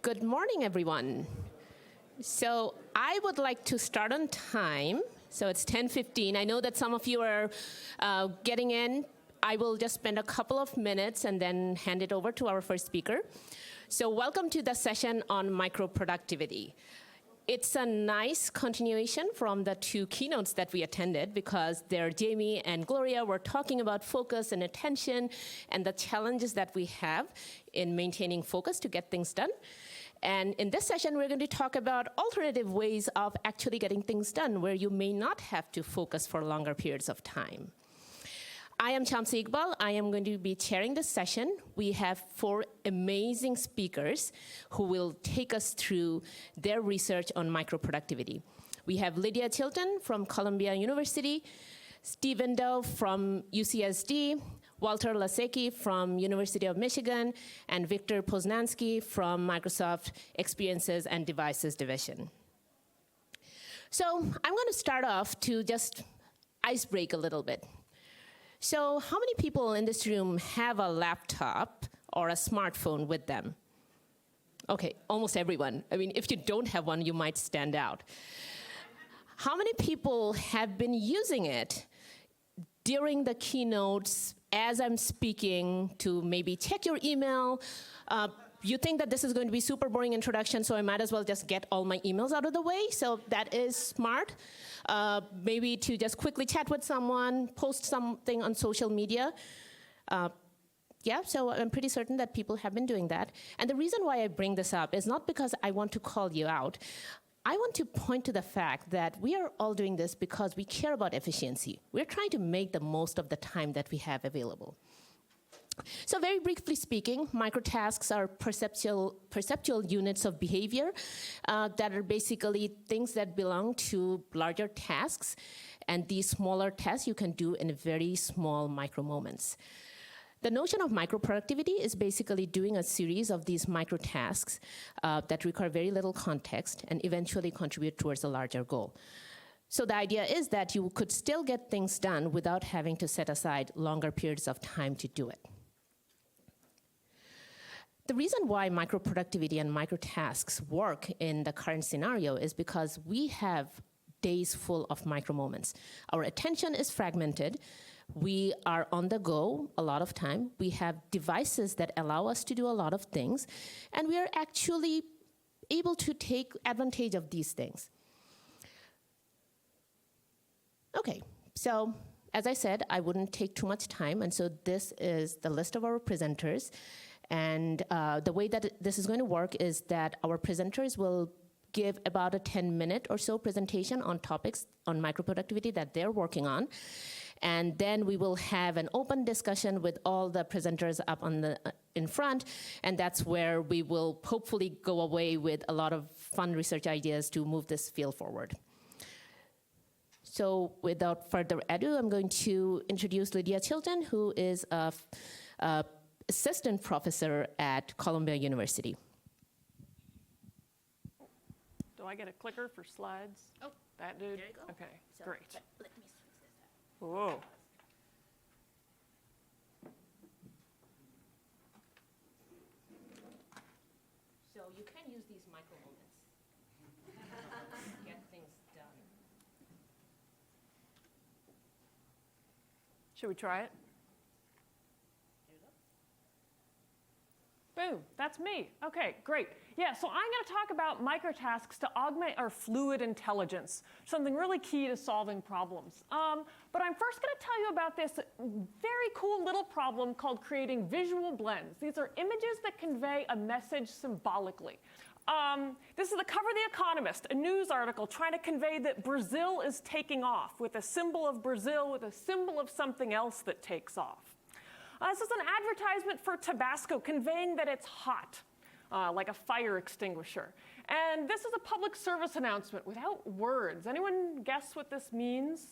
Good morning, everyone. So I would like to start on time. So it's 10:15. I know that some of you are getting in. I will just spend a couple of minutes and then hand it over to our first speaker. So welcome to the session on microproductivity. It's a nice continuation from the two keynotes that we attended because there Jamie and Gloria were talking about focus and attention and the challenges that we have in maintaining focus to get things done. And in this session, we're going to talk about alternative ways of actually getting things done where you may not have to focus for longer periods of time. I am Shamsi Iqbal. I am going to be chairing this session. We have 4 amazing speakers who will take us through their research on microproductivity. We have Lydia Chilton from Columbia University, Stephen Doe from UCSD, Walter Lasecki from University of Michigan, and Victor Poznansky from Microsoft Experiences and Devices Division. So I'm going to start off to just ice break a little bit. So how many people in this room have a laptop or a smartphone with them? Okay, almost everyone. I mean, if you don't have one, you might stand out. How many people have been using it during the keynotes as I'm speaking to maybe check your email? You think that this is going to be super boring introduction, so I might as well just get all my emails out of the way. So that is smart. Maybe to just quickly chat with someone, post something on social media. Yeah, so I'm pretty certain that people have been doing that. And the reason why I bring this up is not because I want to call you out. I want to point to the fact that we are all doing this because we care about efficiency. We're trying to make the most of the time that we have available. So very briefly speaking, microtasks are perceptual units of behavior that are basically things that belong to larger tasks. And these smaller tasks you can do in very small micro moments. The notion of microproductivity is basically doing a series of these microtasks that require very little context and eventually contribute towards a larger goal. So the idea is that you could still get things done without having to set aside longer periods of time to do it. The reason why microproductivity and microtasks work in the current scenario is because we have days full of micro moments. Our attention is fragmented. We are on the go a lot of time. We have devices that allow us to do a lot of things, and we are actually able to take advantage of these things. Okay, so as I said, I wouldn't take too much time, and so this is the list of our presenters. And the way that this is going to work is that our presenters will give about a 10-minute or so presentation on topics on microproductivity that they're working on. And then we will have an open discussion with all the presenters up on the in front, and that's where we will hopefully go away with a lot of fun research ideas to move this field forward. So without further ado, I'm going to introduce Lydia Chilton, who is a assistant professor at Columbia University. Do I get a clicker for slides? Oh, that dude? There you go. Okay, so, great. Let me switch this up. Whoa. So you can use these micro moments to get things done. Should we try it? Boom, that's me. Okay, great. Yeah, so I'm going to talk about microtasks to augment our fluid intelligence, something really key to solving problems. But I'm first going to tell you about this very cool little problem called creating visual blends. These are images that convey a message symbolically. This is the cover of The Economist, a news article trying to convey that Brazil is taking off with a symbol of Brazil with a symbol of something else that takes off. This is an advertisement for Tabasco conveying that it's hot, like a fire extinguisher. And this is a public service announcement without words. Anyone guess what this means?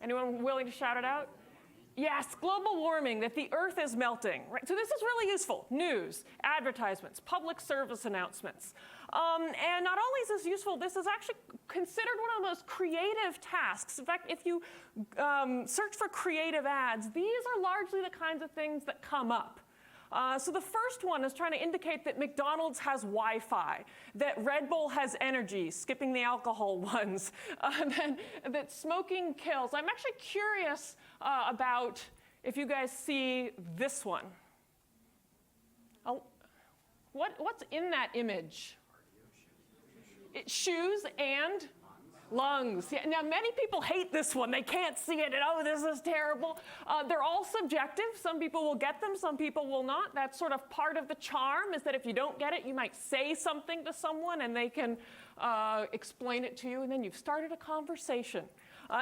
Anyone willing to shout it out? Yes, global warming, that the Earth is melting. Right? So this is really useful. News, advertisements, public service announcements. And not only is this useful, this is actually considered one of the most creative tasks. In fact, if you search for creative ads, these are largely the kinds of things that come up. So the first one is trying to indicate that McDonald's has Wi-Fi, that Red Bull has energy, skipping the alcohol ones, that smoking kills. I'm actually curious about if you guys see this one. Oh, what's in that image? Shoes and lungs. Yeah, now, many people hate this one. They can't see it, and oh, this is terrible. They're all subjective. Some people will get them, some people will not. That's sort of part of the charm, is that if you don't get it, you might say something to someone, and they can explain it to you, and then you've started a conversation.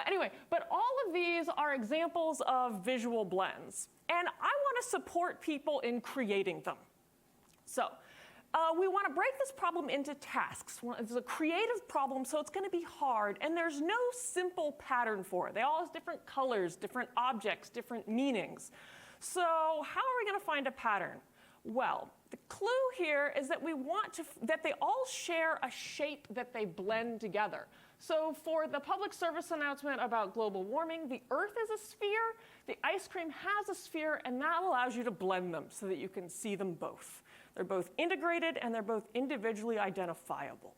Anyway, but all of these are examples of visual blends, and I want to support people in creating them. So, we want to break this problem into tasks. It's a creative problem, so it's going to be hard, and there's no simple pattern for it. They all have different colors, different objects, different meanings. So how are we going to find a pattern? Well, the clue here is that we want that they all share a shape that they blend together. So for the public service announcement about global warming, the Earth is a sphere, the ice cream has a sphere, and that allows you to blend them so that you can see them both. They're both integrated and they're both individually identifiable.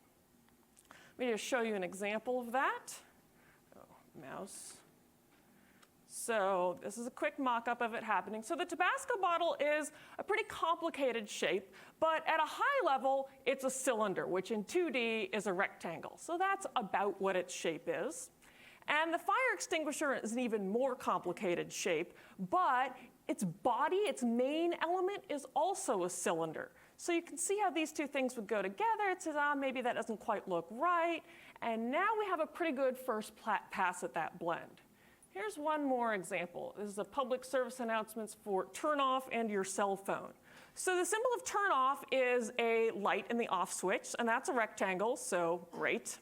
Let me just show you an example of that. Oh, mouse. So this is a quick mock-up of it happening. So the Tabasco bottle is a pretty complicated shape, but at a high level, it's a cylinder, which in 2D is a rectangle. So that's about what its shape is. And the fire extinguisher is an even more complicated shape, but its body, its main element, is also a cylinder. So you can see how these two things would go together. It says, maybe that doesn't quite look right. And now we have a pretty good first pass at that blend. Here's one more example. This is a public service announcements for turn off and your cell phone. So the symbol of turn off is a light in the off switch, and that's a rectangle, so great.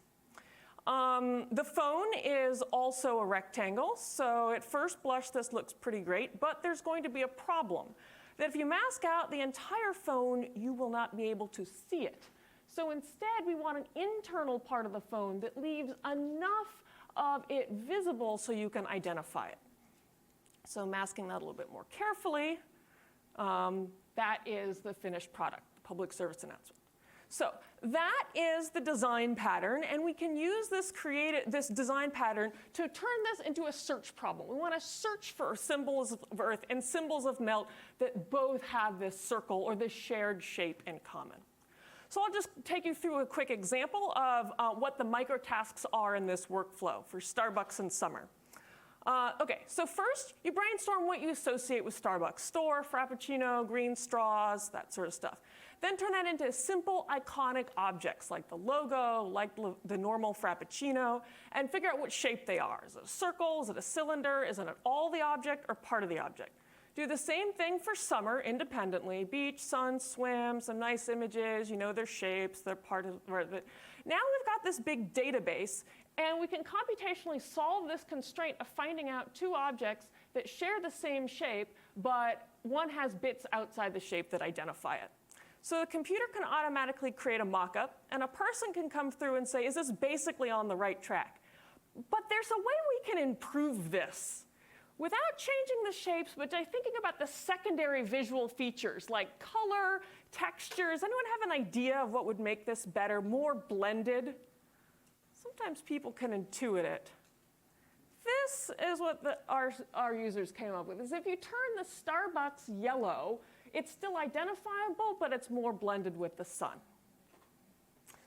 The phone is also a rectangle, so at first blush this looks pretty great, but there's going to be a problem. That if you mask out the entire phone, you will not be able to see it. So instead, we want an internal part of the phone that leaves enough of it visible so you can identify it. So masking that a little bit more carefully, that is the finished product, the public service announcement. So that is the design pattern, and we can use this design pattern to turn this into a search problem. We want to search for symbols of Earth and symbols of melt that both have this circle or this shared shape in common. So I'll just take you through a quick example of what the microtasks are in this workflow for Starbucks in summer. Okay, so first you brainstorm what you associate with Starbucks. Store, Frappuccino, green straws, that sort of stuff. Then turn that into simple, iconic objects like the logo, like the normal Frappuccino, and figure out what shape they are. Is it a circle? Is it a cylinder? Is it all the object or part of the object? Do the same thing for summer independently. Beach, sun, swim, some nice images, you know their shapes, they're part of it. Now we've got this big database, and we can computationally solve this constraint of finding out two objects that share the same shape, but one has bits outside the shape that identify it. So the computer can automatically create a mock-up, and a person can come through and say, is this basically on the right track? But there's a way we can improve this without changing the shapes, but by thinking about the secondary visual features like color, textures. Anyone have an idea of what would make this better, more blended? Sometimes people can intuit it. This is what our users came up with, is if you turn the Starbucks yellow, it's still identifiable, but it's more blended with the sun.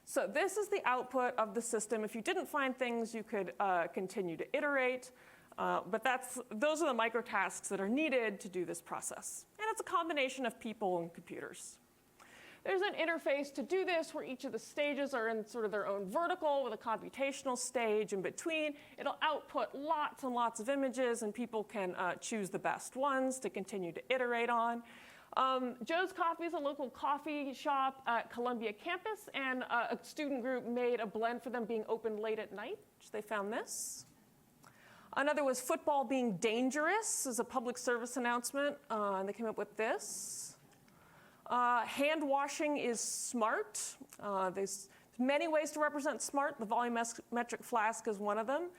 So this is the output of the system. If you didn't find things, you could continue to iterate. But those are the microtasks that are needed to do this process. And it's a combination of people and computers. There's an interface to do this where each of the stages are in sort of their own vertical with a computational stage in between. It'll output lots and lots of images, and people can choose the best ones to continue to iterate on. Joe's Coffee is a local coffee shop at Columbia campus, and a student group made a blend for them being open late at night, which they found this. Another was football being dangerous as a public service announcement, and they came up with this. Hand washing is smart. There's many ways to represent smart. The volumetric flask is one of them.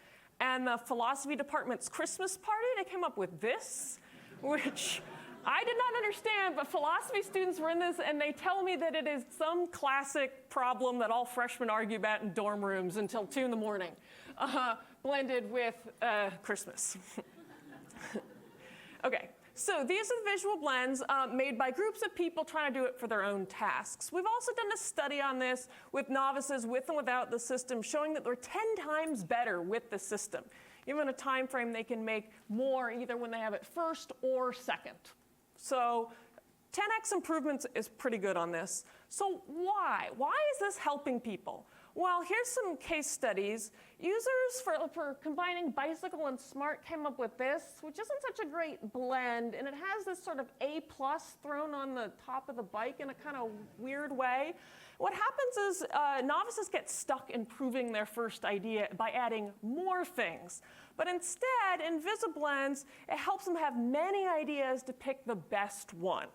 And the philosophy department's Christmas party, they came up with this, which I did not understand, but philosophy students were in this, and they tell me that it is some classic problem that all freshmen argue about in dorm rooms until 2 in the morning, blended with Christmas. Okay, so these are the visual blends made by groups of people trying to do it for their own tasks. We've also done a study on this with novices with and without the system, showing that they're 10 times better with the system. Given a time frame, they can make more either when they have it first or second. So 10x improvements is pretty good on this. So why? Why is this helping people? Well, here's some case studies. Users for combining bicycle and smart came up with this, which isn't such a great blend, and it has this sort of A+ thrown on the top of the bike in a kind of weird way. What happens is novices get stuck improving their first idea by adding more things. But instead, in VisiBlends, it helps them have many ideas to pick the best one.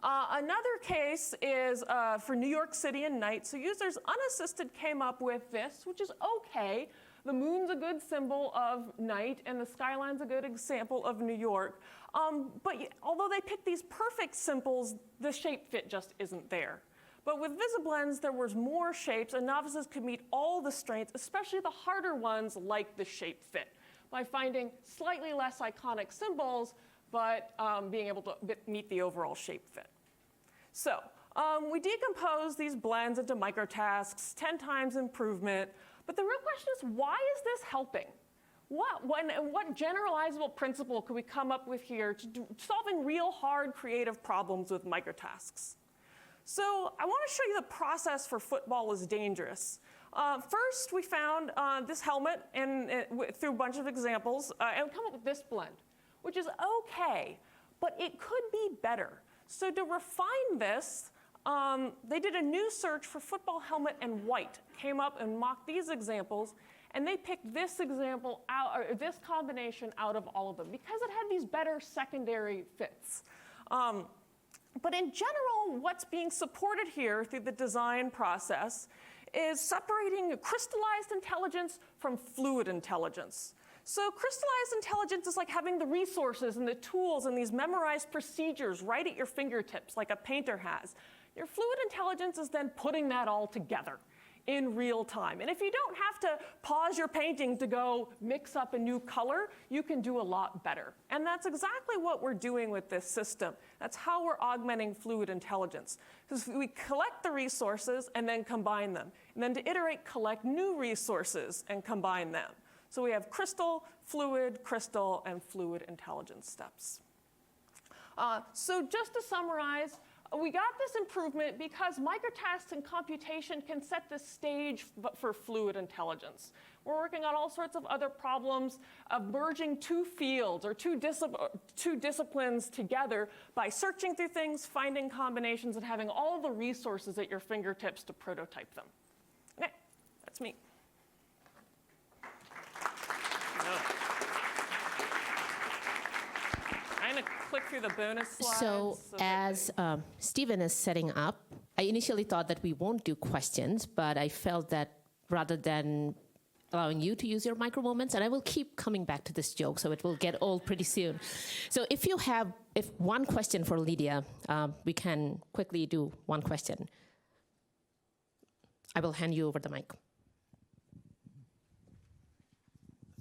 Another case is for New York City and night. So users unassisted came up with this, which is okay. The moon's a good symbol of night, and the skyline's a good example of New York. But although they picked these perfect symbols, the shape fit just isn't there. But with VisiBlends, there was more shapes, and novices could meet all the strengths, especially the harder ones like the shape fit, by finding slightly less iconic symbols, but being able to meet the overall shape fit. So we decompose these blends into microtasks, 10 times improvement. But the real question is, why is this helping? What generalizable principle could we come up with here to solving real hard creative problems with microtasks? So I want to show you the process for football is dangerous. First, we found this helmet through a bunch of examples, and come up with this blend, which is okay, but it could be better. So to refine this, they did a new search for football helmet and white, came up and mocked these examples, and they picked this example out, or this combination out of all of them, because it had these better secondary fits. But in general, what's being supported here through the design process is separating crystallized intelligence from fluid intelligence. So crystallized intelligence is like having the resources and the tools and these memorized procedures right at your fingertips, like a painter has. Your fluid intelligence is then putting that all together in real time. And if you don't have to pause your painting to go mix up a new color, you can do a lot better. And that's exactly what we're doing with this system. That's how we're augmenting fluid intelligence. Because we collect the resources and then combine them. And then to iterate, collect new resources and combine them. So we have crystal, and fluid intelligence steps. So just to summarize, we got this improvement because microtasks and computation can set the stage for fluid intelligence. We're working on all sorts of other problems of merging two fields or two disciplines together by searching through things, finding combinations, and having all the resources at your fingertips to prototype them. Okay, that's me. I'm going to click through the bonus slides. So as Stephen is setting up, I initially thought that we won't do questions, but I felt that rather than allowing you to use your micro moments, and I will keep coming back to this joke, so it will get old pretty soon. So if one question for Lydia, we can quickly do one question. I will hand you over the mic.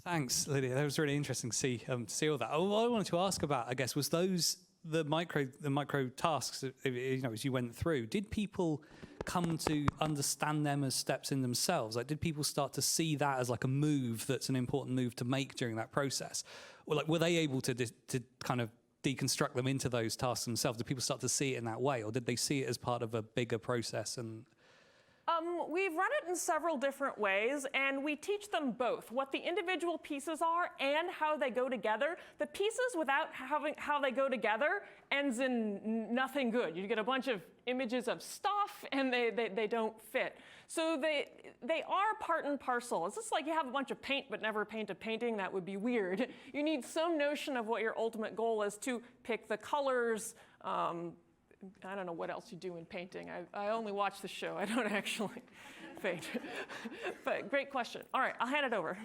Thanks, Lydia. That was really interesting to see all that. What I wanted to ask about, I guess, was the micro tasks. As you went through, did people come to understand them as steps in themselves? Like, did people start to see that as like a move that's an important move to make during that process, or like were they able to kind of deconstruct them into those tasks themselves? Did people start to see it in that way, or did they see it as part of a bigger process? And we've run it in several different ways, and we teach them both, what the individual pieces are and how they go together. The pieces without having how they go together ends in nothing good. You get a bunch of images of stuff, and they don't fit. So they are part and parcel. It's just like you have a bunch of paint but never paint a painting. That would be weird. You need some notion of what your ultimate goal is to pick the colors. I don't know what else you do in painting. I only watch the show. I don't actually paint. But great question. All right, I'll hand it over.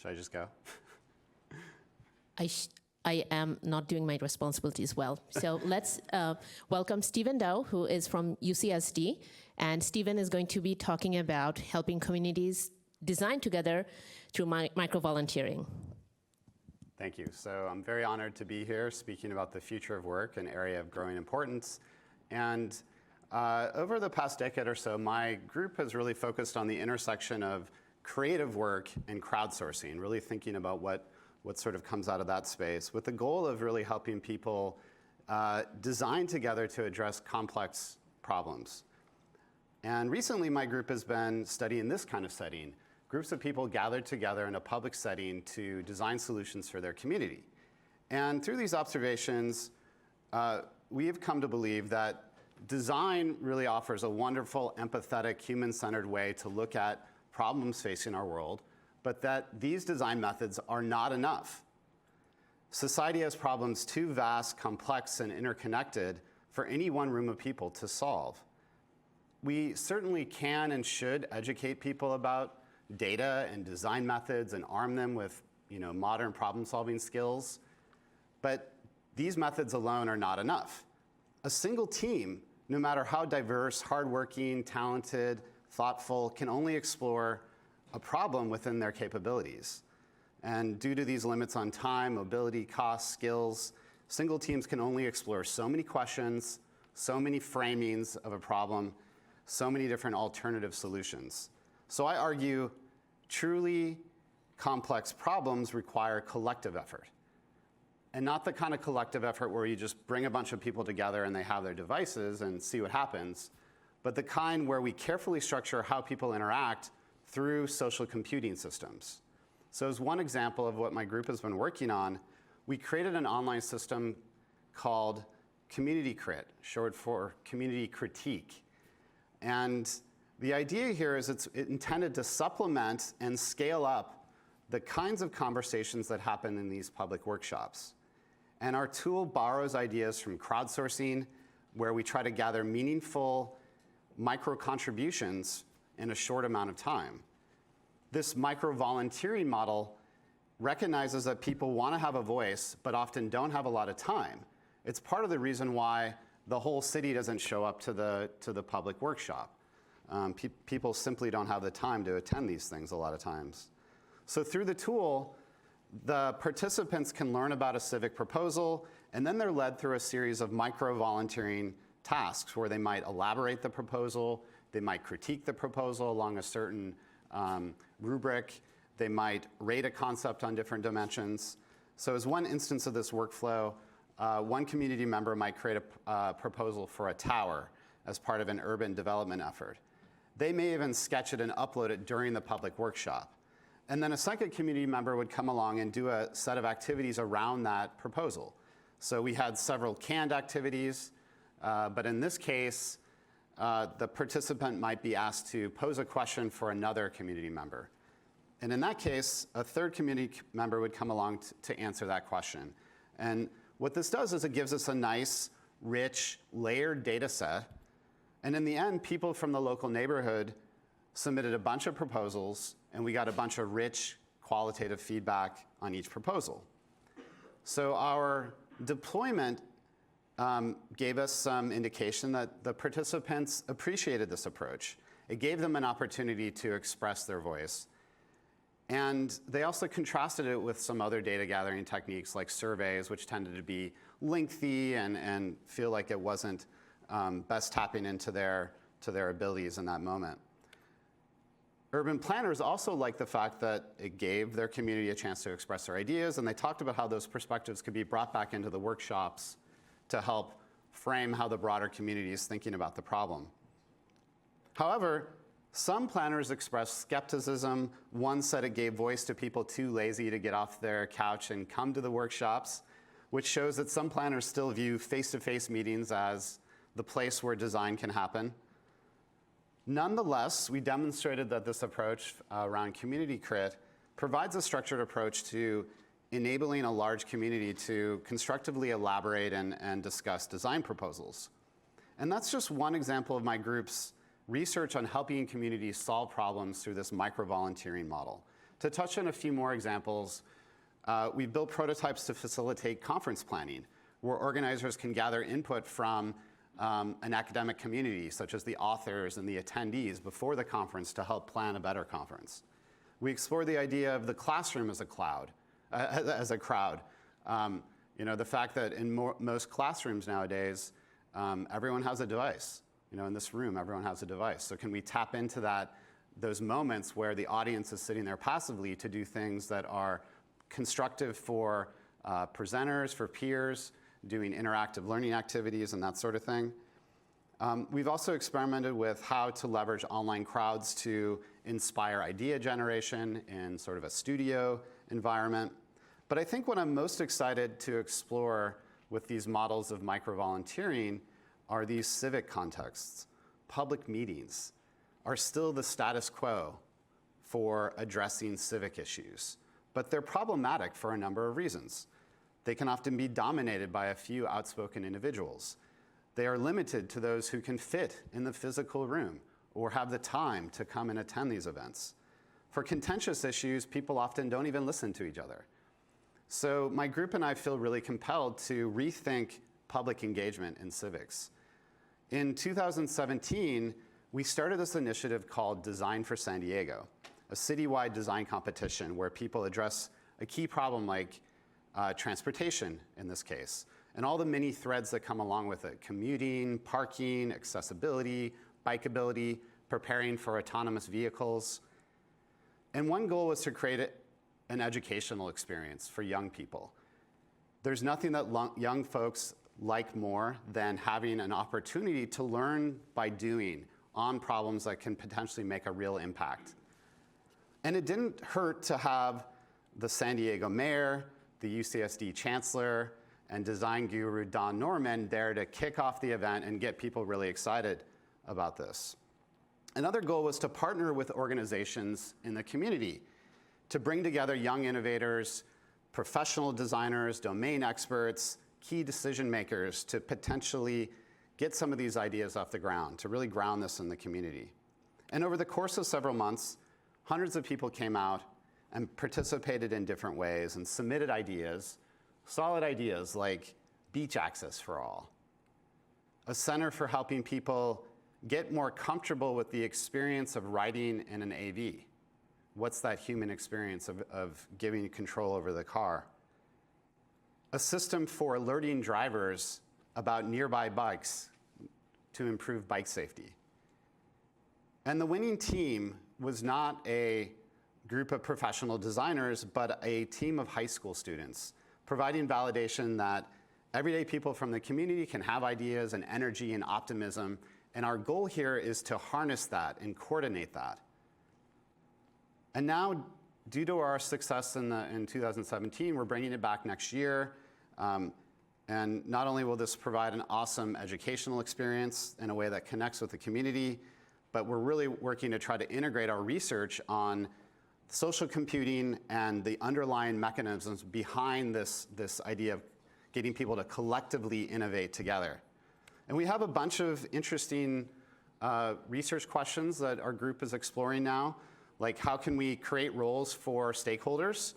Should I just go? I am not doing my responsibilities well. So let's welcome Stephen Dow, who is from UCSD. And Stephen is going to be talking about helping communities design together through micro-volunteering. Thank you. So I'm very honored to be here speaking about the future of work, an area of growing importance. And over the past decade or so, my group has really focused on the intersection of creative work and crowdsourcing, really thinking about what sort of comes out of that space, with the goal of really helping people design together to address complex problems. And recently, my group has been studying this kind of setting. Groups of people gathered together in a public setting to design solutions for their community. And through these observations, we have come to believe that design really offers a wonderful, empathetic, human-centered way to look at problems facing our world, but that these design methods are not enough. Society has problems too vast, complex, and interconnected for any one room of people to solve. We certainly can and should educate people about data and design methods and arm them with modern problem-solving skills, but these methods alone are not enough. A single team, no matter how diverse, hardworking, talented, thoughtful, can only explore a problem within their capabilities. And due to these limits on time, mobility, cost, skills, single teams can only explore so many questions, so many framings of a problem, so many different alternative solutions. So I argue truly complex problems require collective effort. And not the kind of collective effort where you just bring a bunch of people together and they have their devices and see what happens, but the kind where we carefully structure how people interact through social computing systems. So as one example of what my group has been working on, we created an online system called Community Crit, short for Community Critique. And the idea here is it's intended to supplement and scale up the kinds of conversations that happen in these public workshops. And our tool borrows ideas from crowdsourcing, where we try to gather meaningful micro-contributions in a short amount of time. This micro-volunteering model recognizes that people want to have a voice, but often don't have a lot of time. It's part of the reason why the whole city doesn't show up to the public workshop. People simply don't have the time to attend these things a lot of times. So through the tool, the participants can learn about a civic proposal, and then they're led through a series of micro-volunteering tasks where they might elaborate the proposal, they might critique the proposal along a certain rubric, they might rate a concept on different dimensions. So as one instance of this workflow, one community member might create a proposal for a tower as part of an urban development effort. They may even sketch it and upload it during the public workshop. And then a second community member would come along and do a set of activities around that proposal. So we had several canned activities, but in this case, the participant might be asked to pose a question for another community member. And in that case, a third community member would come along to answer that question. And what this does is it gives us a nice, rich, layered data set. And in the end, people from the local neighborhood submitted a bunch of proposals, and we got a bunch of rich, qualitative feedback on each proposal. So our deployment gave us some indication that the participants appreciated this approach. It gave them an opportunity to express their voice. And they also contrasted it with some other data gathering techniques like surveys, which tended to be lengthy and feel like it wasn't best tapping into their abilities in that moment. Urban planners also liked the fact that it gave their community a chance to express their ideas, and they talked about how those perspectives could be brought back into the workshops to help frame how the broader community is thinking about the problem. However, some planners expressed skepticism. One said it gave voice to people too lazy to get off their couch and come to the workshops, which shows that some planners still view face-to-face meetings as the place where design can happen. Nonetheless, we demonstrated that this approach around Community Crit provides a structured approach to enabling a large community to constructively elaborate and discuss design proposals. And that's just one example of my group's research on helping communities solve problems through this micro-volunteering model. To touch on a few more examples, we've built prototypes to facilitate conference planning, where organizers can gather input from an academic community, such as the authors and the attendees, before the conference to help plan a better conference. We explore the idea of the classroom as a crowd. The fact that in most classrooms nowadays, everyone has a device. In this room, everyone has a device. So can we tap into those moments where the audience is sitting there passively to do things that are constructive for presenters, for peers, doing interactive learning activities and that sort of thing. We've also experimented with how to leverage online crowds to inspire idea generation in sort of a studio environment. But I think what I'm most excited to explore with these models of micro-volunteering are these civic contexts. Public meetings are still the status quo for addressing civic issues, but they're problematic for a number of reasons. They can often be dominated by a few outspoken individuals. They are limited to those who can fit in the physical room or have the time to come and attend these events. For contentious issues, people often don't even listen to each other. So my group and I feel really compelled to rethink public engagement in civics. In 2017, we started this initiative called Design for San Diego, a citywide design competition where people address a key problem like transportation in this case, and all the many threads that come along with it: commuting, parking, accessibility, bikeability, preparing for autonomous vehicles. And one goal was to create an educational experience for young people. There's nothing that young folks like more than having an opportunity to learn by doing on problems that can potentially make a real impact. And it didn't hurt to have the San Diego mayor, the UCSD chancellor, and design guru Don Norman there to kick off the event and get people really excited about this. Another goal was to partner with organizations in the community to bring together young innovators, professional designers, domain experts, key decision makers to potentially get some of these ideas off the ground, to really ground this in the community. And over the course of several months, hundreds of people came out and participated in different ways and submitted ideas, solid ideas like beach access for all, a center for helping people get more comfortable with the experience of riding in an AV. What's that human experience of giving control over the car? A system for alerting drivers about nearby bikes to improve bike safety. And the winning team was not a group of professional designers, but a team of high school students, providing validation that everyday people from the community can have ideas and energy and optimism. And our goal here is to harness that and coordinate that. And now, due to our success in 2017, we're bringing it back next year. And not only will this provide an awesome educational experience in a way that connects with the community, but we're really working to try to integrate our research on social computing and the underlying mechanisms behind this idea of getting people to collectively innovate together. And we have a bunch of interesting research questions that our group is exploring now, like how can we create roles for stakeholders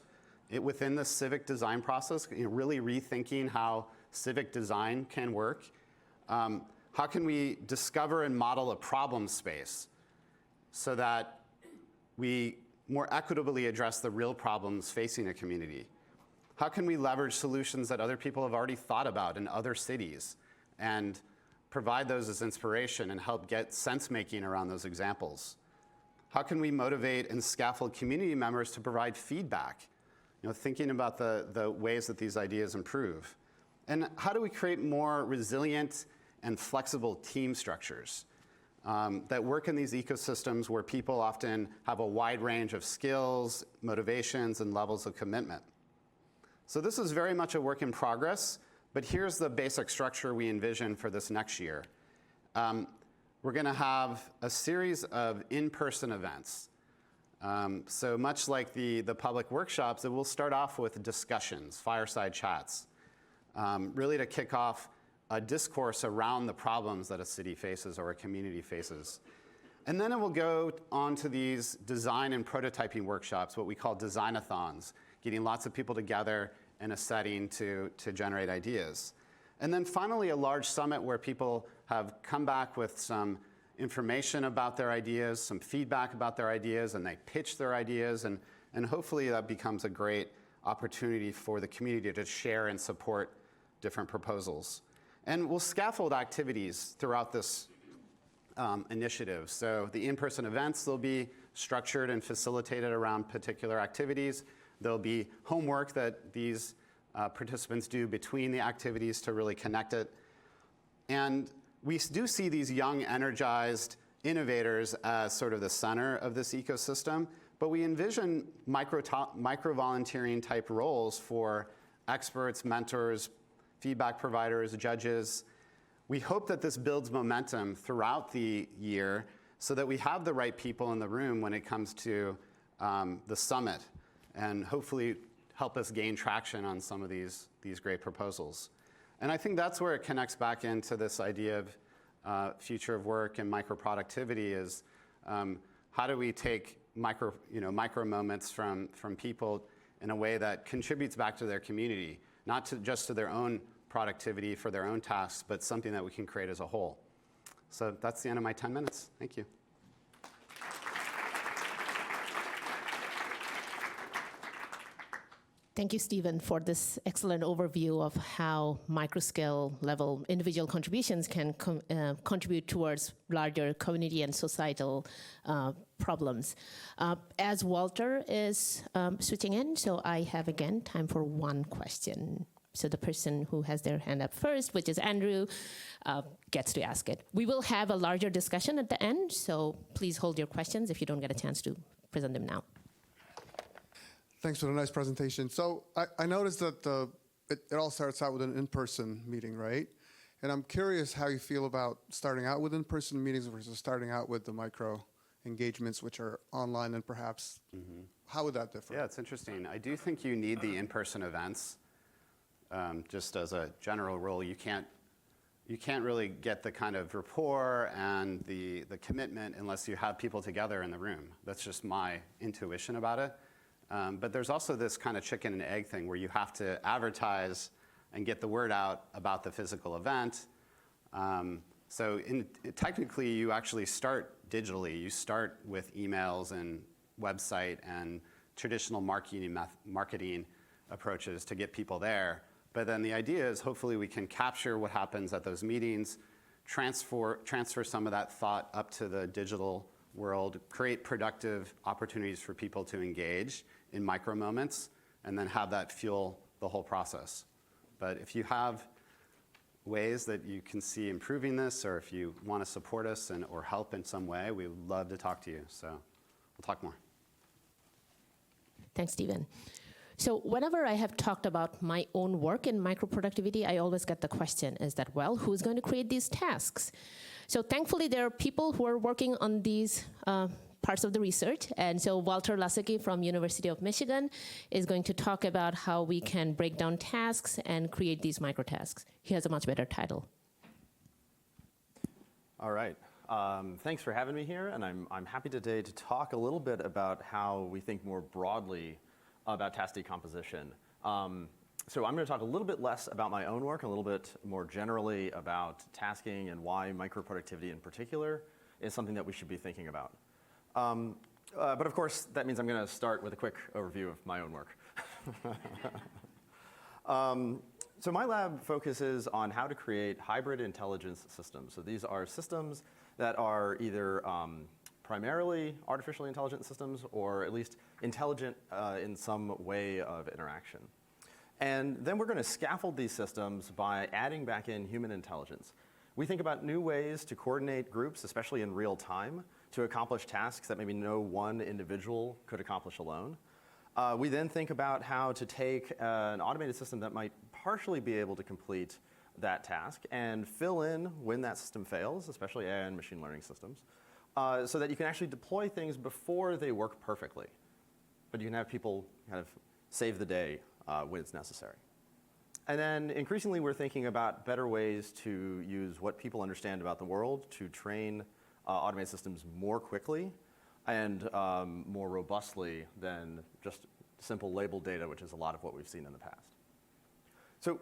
within the civic design process, really rethinking how civic design can work. How can we discover and model a problem space so that we more equitably address the real problems facing a community? How can we leverage solutions that other people have already thought about in other cities and provide those as inspiration and help get sense-making around those examples? How can we motivate and scaffold community members to provide feedback, thinking about the ways that these ideas improve? And how do we create more resilient and flexible team structures that work in these ecosystems where people often have a wide range of skills, motivations, and levels of commitment? So this is very much a work in progress, but here's the basic structure we envision for this next year. We're going to have a series of in-person events. So much like the public workshops, it will start off with discussions, fireside chats, really to kick off a discourse around the problems that a city faces or a community faces. And then it will go on to these design and prototyping workshops, what we call design-a-thons, getting lots of people together in a setting to generate ideas. And then finally, a large summit where people have come back with some information about their ideas, some feedback about their ideas, and they pitch their ideas, and hopefully that becomes a great opportunity for the community to share and support different proposals. And we'll scaffold activities throughout this initiative. So the in-person events, they'll be structured and facilitated around particular activities. There'll be homework that these participants do between the activities to really connect it. And we do see these young, energized innovators as sort of the center of this ecosystem, but we envision micro-volunteering type roles for experts, mentors, feedback providers, judges. We hope that this builds momentum throughout the year so that we have the right people in the room when it comes to the summit, and hopefully help us gain traction on some of these great proposals. And I think that's where it connects back into this idea of future of work and microproductivity is how do we take micro moments from people in a way that contributes back to their community, not just to their own productivity for their own tasks, but something that we can create as a whole. So that's the end of my 10 minutes. Thank you. Thank you, Stephen, for this excellent overview of how microscale level individual contributions can contribute towards larger community and societal problems. As Walter is switching in, so I have again time for one question. So the person who has their hand up first, which is Andrew, gets to ask it. We will have a larger discussion at the end, so please hold your questions if you don't get a chance to present them now. Thanks for the nice presentation. So I noticed that it all starts out with an in-person meeting, right? And I'm curious how you feel about starting out with in-person meetings versus starting out with the micro engagements, which are online, and perhaps how would that differ? Yeah, it's interesting. I do think you need the in-person events. Just as a general rule, you can't really get the kind of rapport and the commitment unless you have people together in the room. That's just my intuition about it. But there's also this kind of chicken and egg thing where you have to advertise and get the word out about the physical event. So technically, you actually start digitally. You start with emails and website and traditional marketing approaches to get people there. But then the idea is hopefully we can capture what happens at those meetings, transfer some of that thought up to the digital world, create productive opportunities for people to engage in micro moments, and then have that fuel the whole process. But if you have ways that you can see improving this, or if you want to support us or help in some way, we would love to talk to you. So we'll talk more. Thanks, Stephen. So whenever I have talked about my own work in microproductivity, I always get the question, is that, well, who's going to create these tasks? So thankfully, there are people who are working on these parts of the research. And so Walter Lasecki from University of Michigan is going to talk about how we can break down tasks and create these microtasks. He has a much better title. All right. Thanks for having me here. And I'm happy today to talk a little bit about how we think more broadly about task decomposition. So I'm going to talk a little bit less about my own work, a little bit more generally about tasking and why microproductivity in particular is something that we should be thinking about. But of course, that means I'm going to start with a quick overview of my own work. So my lab focuses on how to create hybrid intelligence systems. So these are systems that are either primarily artificially intelligent systems, or at least intelligent in some way of interaction. And then we're going to scaffold these systems by adding back in human intelligence. We think about new ways to coordinate groups, especially in real time, to accomplish tasks that maybe no one individual could accomplish alone. We then think about how to take an automated system that might partially be able to complete that task and fill in when that system fails, especially AI and machine learning systems, so that you can actually deploy things before they work perfectly. But you can have people kind of save the day when it's necessary. And then increasingly, we're thinking about better ways to use what people understand about the world to train automated systems more quickly and more robustly than just simple label data, which is a lot of what we've seen in the past. So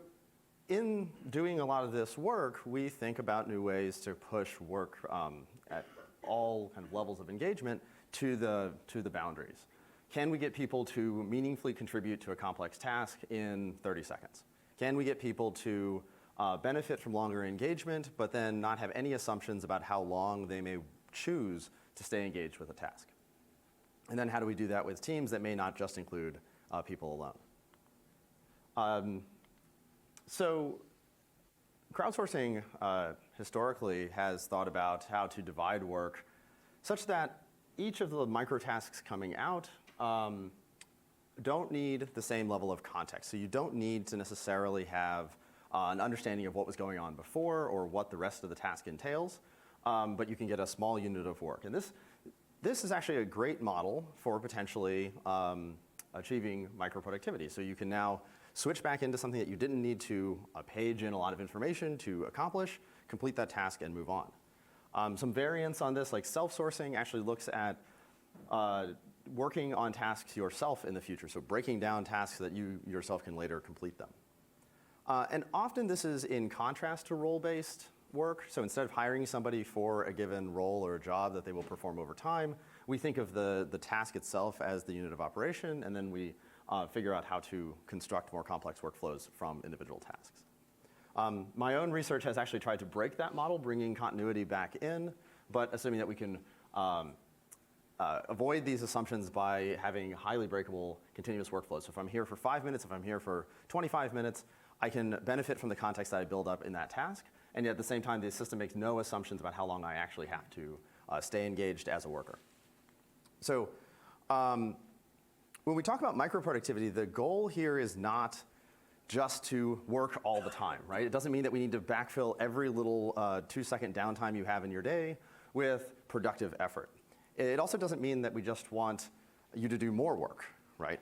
in doing a lot of this work, we think about new ways to push work at all kind of levels of engagement to the boundaries. Can we get people to meaningfully contribute to a complex task in 30 seconds? Can we get people to benefit from longer engagement, but then not have any assumptions about how long they may choose to stay engaged with a task? And then how do we do that with teams that may not just include people alone? So crowdsourcing historically has thought about how to divide work such that each of the microtasks coming out don't need the same level of context. So you don't need to necessarily have an understanding of what was going on before or what the rest of the task entails, but you can get a small unit of work. And this is actually a great model for potentially achieving microproductivity. So you can now switch back into something that you didn't need to page in a lot of information to accomplish, complete that task, and move on. Some variants on this, like self-sourcing, actually looks at working on tasks yourself in the future, so breaking down tasks so that you yourself can later complete them. And often this is in contrast to role-based work. So instead of hiring somebody for a given role or a job that they will perform over time, we think of the task itself as the unit of operation, and then we figure out how to construct more complex workflows from individual tasks. My own research has actually tried to break that model, bringing continuity back in, but assuming that we can avoid these assumptions by having highly breakable continuous workflows. So if I'm here for 5 minutes, if I'm here for 25 minutes, I can benefit from the context that I build up in that task, and yet at the same time, the system makes no assumptions about how long I actually have to stay engaged as a worker. So when we talk about microproductivity, the goal here is not just to work all the time, right? It doesn't mean that we need to backfill every little 2-second downtime you have in your day with productive effort. It also doesn't mean that we just want you to do more work, right?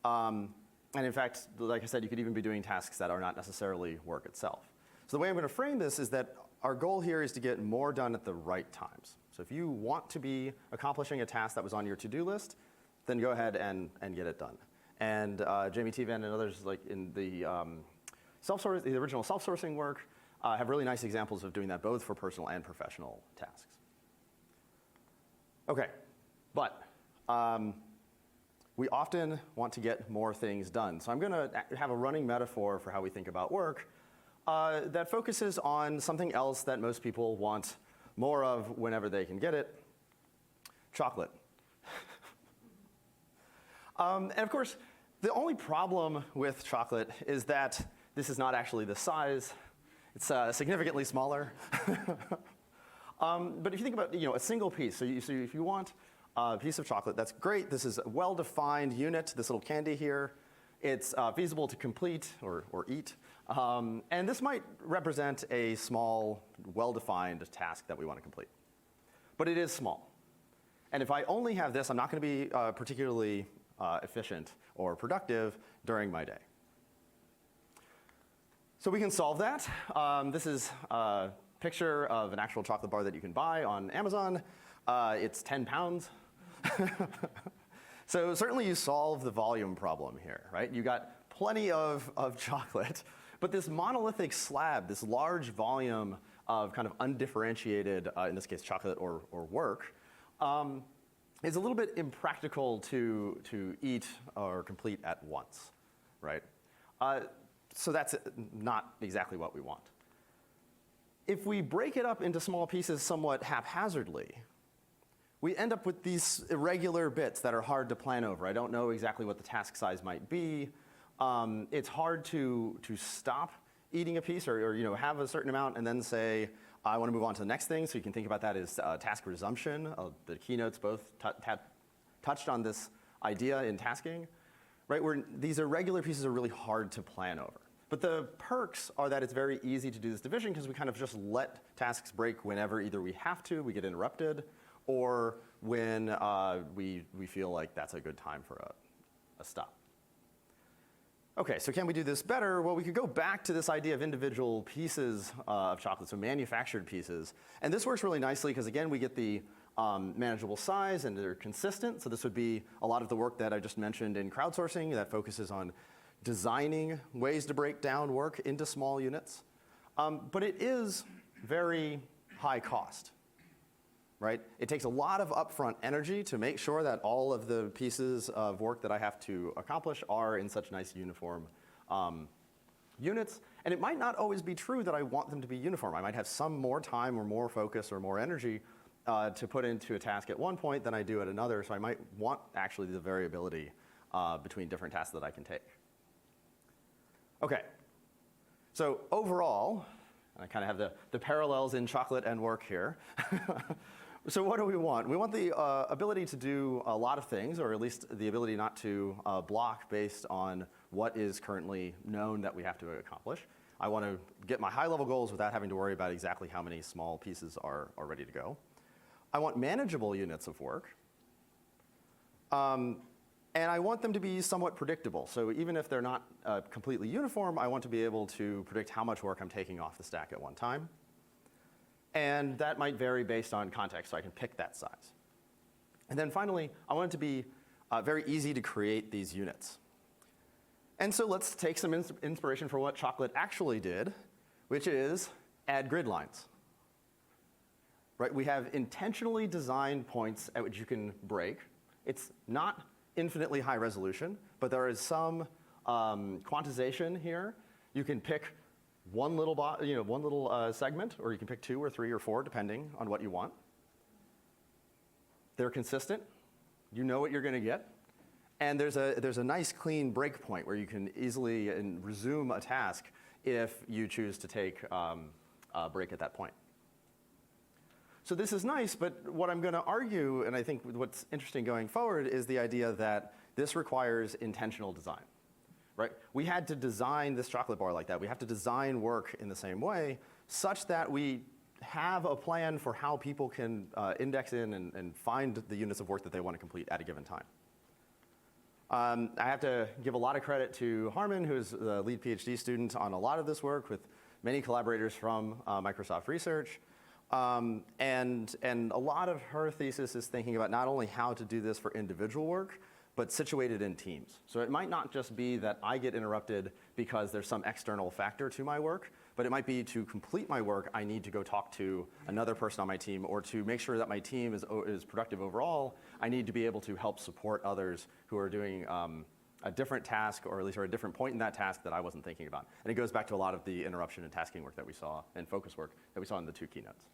And in fact, like I said, you could even be doing tasks that are not necessarily work itself. So the way I'm going to frame this is that our goal here is to get more done at the right times. So if you want to be accomplishing a task that was on your to-do list, then go ahead and get it done. And Jamie Tevan and others, like in the original self-sourcing work, have really nice examples of doing that both for personal and professional tasks. Okay, but we often want to get more things done. So I'm going to have a running metaphor for how we think about work that focuses on something else that most people want more of whenever they can get it: chocolate. And of course, the only problem with chocolate is that this is not actually the size. It's significantly smaller. But if you think about a single piece, so if you want a piece of chocolate, that's great. This is a well-defined unit, this little candy here. It's feasible to complete or eat. And this might represent a small, well-defined task that we want to complete. But it is small. And if I only have this, I'm not going to be particularly efficient or productive during my day. So we can solve that. This is a picture of an actual chocolate bar that you can buy on Amazon. It's 10 pounds. So certainly you solve the volume problem here, right? You got plenty of chocolate, but this monolithic slab, this large volume of kind of undifferentiated, in this case chocolate or work, is a little bit impractical to eat or complete at once, right? So that's not exactly what we want. If we break it up into small pieces somewhat haphazardly, we end up with these irregular bits that are hard to plan over. I don't know exactly what the task size might be. It's hard to stop eating a piece or have a certain amount and then say, I want to move on to the next thing. So you can think about that as task resumption. The keynotes both touched on this idea in tasking, right? Where these irregular pieces are really hard to plan over. But the perks are that it's very easy to do this division because we kind of just let tasks break whenever either we have to, we get interrupted, or when we feel like that's a good time for a stop. Okay, so can we do this better? Well, we could go back to this idea of individual pieces of chocolate, so manufactured pieces. And this works really nicely because, again, we get the manageable size and they're consistent. So this would be a lot of the work that I just mentioned in crowdsourcing that focuses on designing ways to break down work into small units. But it is very high cost, right? It takes a lot of upfront energy to make sure that all of the pieces of work that I have to accomplish are in such nice uniform units. And it might not always be true that I want them to be uniform. I might have some more time or more focus or more energy to put into a task at one point than I do at another. So I might want actually the variability between different tasks that I can take. Okay, so overall, and I kind of have the parallels in chocolate and work here. So what do we want? We want the ability to do a lot of things, or at least the ability not to block based on what is currently known that we have to accomplish. I want to get my high-level goals without having to worry about exactly how many small pieces are ready to go. I want manageable units of work. And I want them to be somewhat predictable. So even if they're not completely uniform, I want to be able to predict how much work I'm taking off the stack at one time. And that might vary based on context, so I can pick that size. And then finally, I want it to be very easy to create these units. And so let's take some inspiration for what chocolate actually did, which is add grid lines. Right? We have intentionally designed points at which you can break. It's not infinitely high resolution, but there is some quantization here. You can pick one little segment, or you can pick 2 or 3 or 4, depending on what you want. They're consistent. You know what you're going to get. And there's a nice clean break point where you can easily resume a task if you choose to take a break at that point. So this is nice, but what I'm going to argue, and I think what's interesting going forward, is the idea that this requires intentional design. Right? We had to design this chocolate bar like that. We have to design work in the same way such that we have a plan for how people can index in and find the units of work that they want to complete at a given time. I have to give a lot of credit to Harmon, who's the lead PhD student on a lot of this work with many collaborators from Microsoft Research. And a lot of her thesis is thinking about not only how to do this for individual work, but situated in teams. So it might not just be that I get interrupted because there's some external factor to my work, but it might be to complete my work, I need to go talk to another person on my team, or to make sure that my team is productive overall, I need to be able to help support others who are doing a different task, or at least are at a different point in that task that I wasn't thinking about. And it goes back to a lot of the interruption and tasking work that we saw, and focus work that we saw in the 2 keynotes.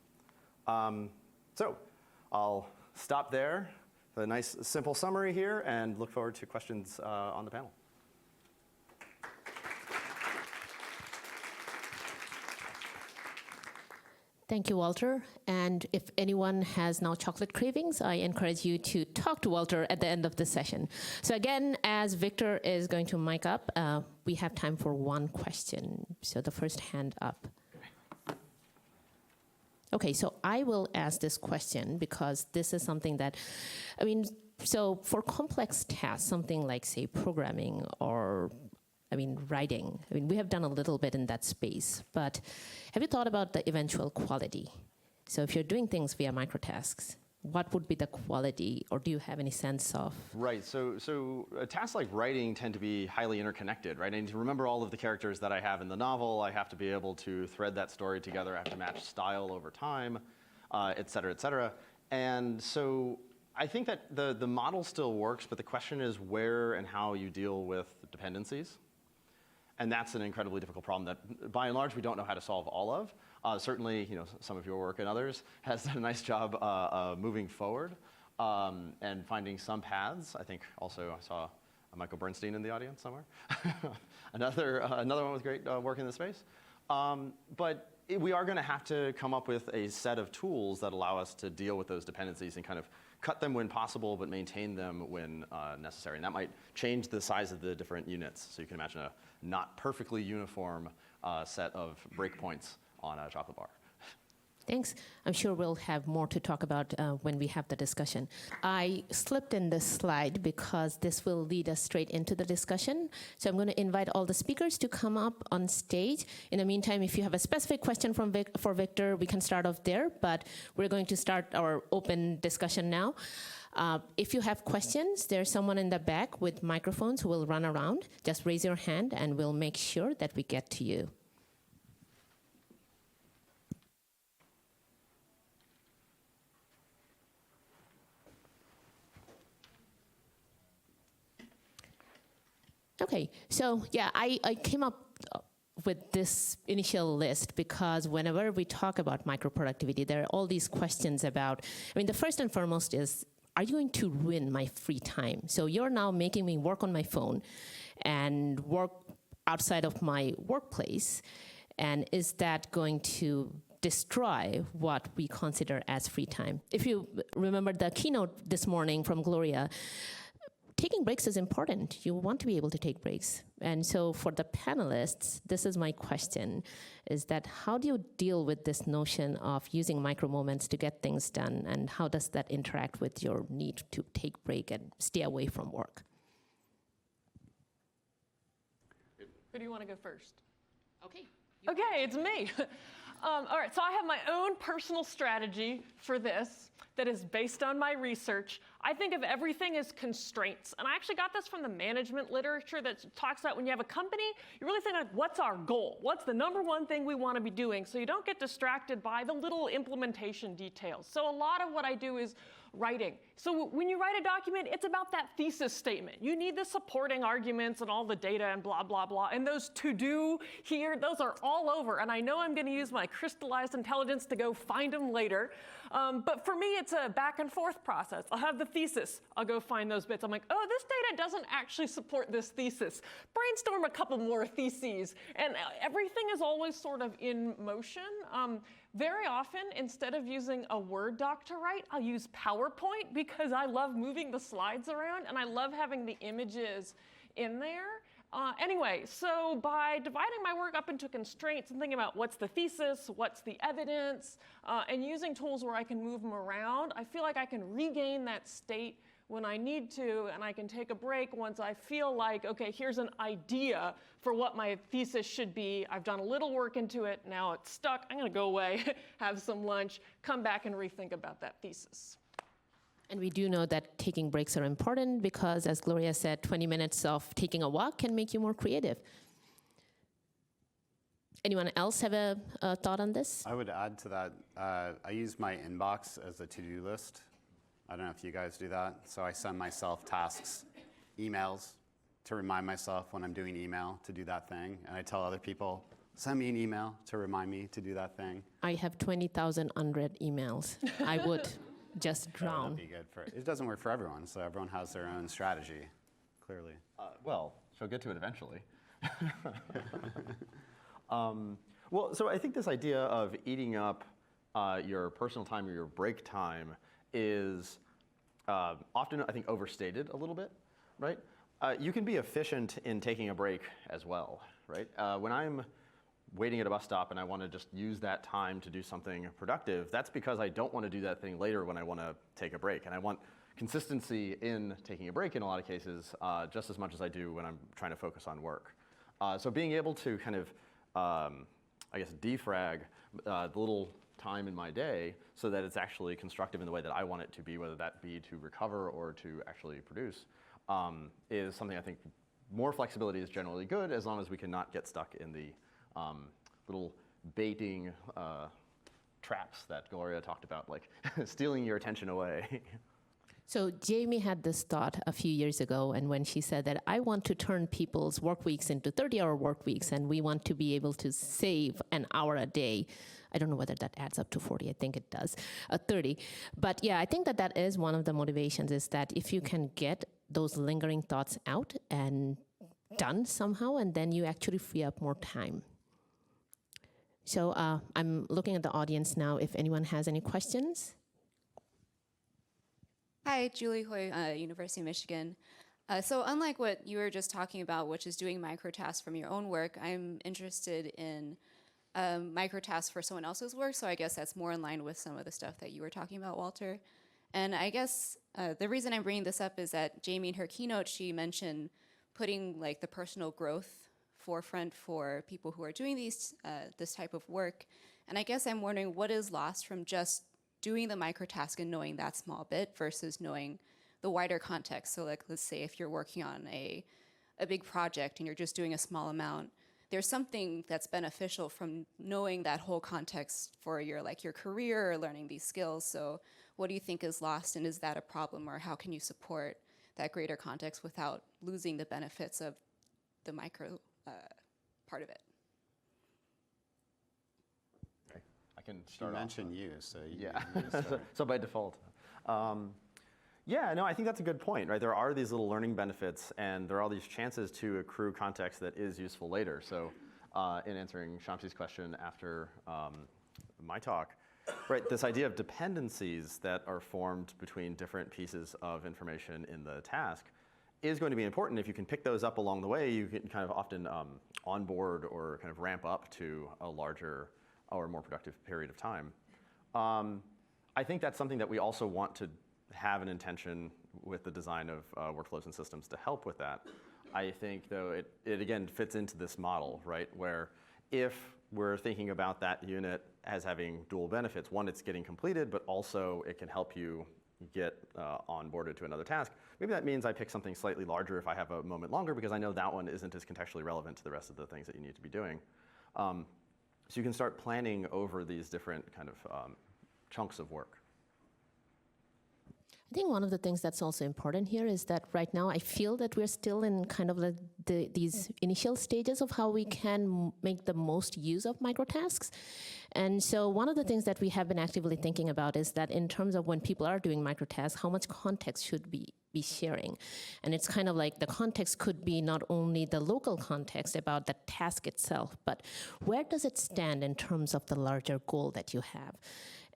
So I'll stop there. A nice, simple summary here, and look forward to questions on the panel. Thank you, Walter. And if anyone has now chocolate cravings, I encourage you to talk to Walter at the end of the session. So again, as Victor is going to mic up, we have time for one question. So the first hand up. Okay, so I will ask this question because this is something that, so for complex tasks, something like, say, programming or, writing, we have done a little bit in that space, but have you thought about the eventual quality? So if you're doing things via microtasks, what would be the quality, or do you have any sense of? Right, so tasks like writing tend to be highly interconnected, right? I need to remember all of the characters that I have in the novel. I have to be able to thread that story together. I have to match style over time, et cetera, et cetera. And so I think that the model still works, but the question is where and how you deal with dependencies. And that's an incredibly difficult problem that, by and large, we don't know how to solve all of. Certainly, some of your work and others has done a nice job moving forward and finding some paths. I think also I saw Michael Bernstein in the audience somewhere. another one with great work in the space. But we are going to have to come up with a set of tools that allow us to deal with those dependencies and kind of cut them when possible, but maintain them when necessary. And that might change the size of the different units. So you can imagine a not perfectly uniform set of breakpoints on a chocolate bar. Thanks. I'm sure we'll have more to talk about when we have the discussion. I slipped in this slide because this will lead us straight into the discussion. So I'm going to invite all the speakers to come up on stage. In the meantime, if you have a specific question for Victor, we can start off there, but we're going to start our open discussion now. If you have questions, there's someone in the back with microphones who will run around. Just raise your hand and we'll make sure that we get to you. Okay, so yeah, I came up with this initial list because whenever we talk about microproductivity, there are all these questions about, I mean, the first and foremost is, are you going to ruin my free time? So you're now making me work on my phone and work outside of my workplace, and is that going to destroy what we consider as free time? If you remember the keynote this morning from Gloria, taking breaks is important. You want to be able to take breaks. And so for the panelists, this is my question, is that how do you deal with this notion of using micro moments to get things done, and how does that interact with your need to take break and stay away from work? Who do you want to go first? Okay. Okay, it's me. All right, so I have my own personal strategy for this that is based on my research. I think of everything as constraints. And I actually got this from the management literature that talks about when you have a company, you really think like, what's our goal? What's the number one thing we want to be doing? So you don't get distracted by the little implementation details. So a lot of what I do is writing. So when you write a document, it's about that thesis statement. You need the supporting arguments and all the data and blah, blah, blah. And those to-do here, those are all over. And I know I'm going to use my crystallized intelligence to go find them later. But for me, it's a back and forth process. I'll have the thesis. I'll go find those bits. I'm like, oh, this data doesn't actually support this thesis. Brainstorm a couple more theses. And everything is always sort of in motion. Very often, instead of using a Word doc to write, I'll use PowerPoint because I love moving the slides around and I love having the images in there. Anyway, so by dividing my work up into constraints and thinking about what's the thesis, what's the evidence, and using tools where I can move them around, I feel like I can regain that state when I need to, and I can take a break once I feel like, okay, here's an idea for what my thesis should be. I've done a little work into it. Now it's stuck. I'm going to go away, have some lunch, come back and rethink about that thesis. And we do know that taking breaks are important because, as Gloria said, 20 minutes of taking a walk can make you more creative. Anyone else have a thought on this? I would add to that, I use my inbox as a to-do list. I don't know if you guys do that. So I send myself tasks, emails, to remind myself when I'm doing email to do that thing. And I tell other people, send me an email to remind me to do that thing. I have 20,000 unread emails. I would just drown. That'd be good for, it doesn't work for everyone, so everyone has their own strategy, clearly. Well, she'll get to it eventually. Well, so I think this idea of eating up your personal time or your break time is often, I think, overstated a little bit, right? You can be efficient in taking a break as well, right? When I'm waiting at a bus stop and I want to just use that time to do something productive, that's because I don't want to do that thing later when I want to take a break. And I want consistency in taking a break in a lot of cases, just as much as I do when I'm trying to focus on work. So being able to kind of, I guess, defrag the little time in my day so that it's actually constructive in the way that I want it to be, whether that be to recover or to actually produce, is something I think more flexibility is generally good as long as we cannot get stuck in the little baiting traps that Gloria talked about, like stealing your attention away. So Jamie had this thought a few years ago, and when she said that I want to turn people's work weeks into 30-hour work weeks, and we want to be able to save an hour a day. I don't know whether that adds up to 40. I think it does, 30. But yeah, I think that that is one of the motivations, is that if you can get those lingering thoughts out and done somehow, and then you actually free up more time. So I'm looking at the audience now if anyone has any questions. Hi, Julie Hoy, University of Michigan. So unlike what you were just talking about, which is doing microtasks from your own work, I'm interested in microtasks for someone else's work. So I guess that's more in line with some of the stuff that you were talking about, Walter. And I guess the reason I'm bringing this up is that Jamie, in her keynote, she mentioned putting like the personal growth forefront for people who are doing this type of work. And I guess I'm wondering what is lost from just doing the microtask and knowing that small bit versus knowing the wider context. So like, let's say if you're working on a big project and you're just doing a small amount, there's something that's beneficial from knowing that whole context for your career or learning these skills. So what do you think is lost, and is that a problem, or how can you support that greater context without losing the benefits of the micro part of it? Okay. I can She start off. mentioned you, so you, Yeah, you start. so by default. Yeah, no, I think that's a good point, right? There are these little learning benefits, and there are all these chances to accrue context that is useful later. So in answering Shamsi's question after my talk, right, this idea of dependencies that are formed between different pieces of information in the task is going to be important. If you can pick those up along the way, you can kind of often onboard or kind of ramp up to a larger or more productive period of time. I think that's something that we also want to have an intention with the design of workflows and systems to help with that. I think, though, it again fits into this model, right, where if we're thinking about that unit as having dual benefits, one, it's getting completed, but also it can help you get onboarded to another task. Maybe that means I pick something slightly larger if I have a moment longer, because I know that one isn't as contextually relevant to the rest of the things that you need to be doing. So you can start planning over these different kind of chunks of work. I think one of the things that's also important here is that right now I feel that we're still in kind of these initial stages of how we can make the most use of microtasks. And so one of the things that we have been actively thinking about is that in terms of when people are doing microtasks, how much context should we be sharing? And it's kind of like the context could be not only the local context about the task itself, but where does it stand in terms of the larger goal that you have?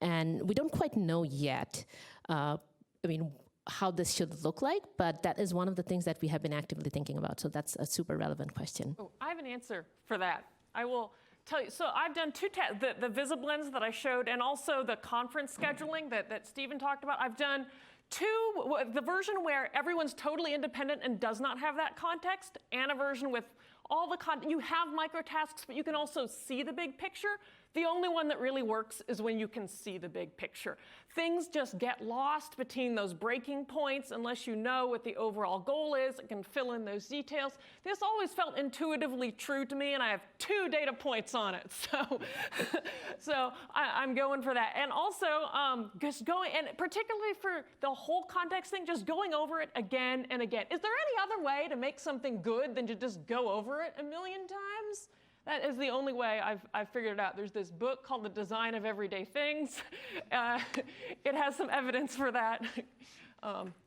And we don't quite know yet how this should look like, but that is one of the things that we have been actively thinking about. So that's a super relevant question. Oh, I have an answer for that. I will tell you. So I've done two tests, the VisibLens that I showed, and also the conference scheduling that Stephen talked about. I've done the version where everyone's totally independent and does not have that context, and a version with all the you have microtasks, but you can also see the big picture. The only one that really works is when you can see the big picture. Things just get lost between those breaking points unless you know what the overall goal is. It can fill in those details. This always felt intuitively true to me, and I have 2 data points on it. So I'm going for that. And also, just going, and particularly for the whole context thing, just going over it again and again. Is there any other way to make something good than to just go over it a million times? That is the only way I've figured it out. There's this book called The Design of Everyday Things. It has some evidence for that.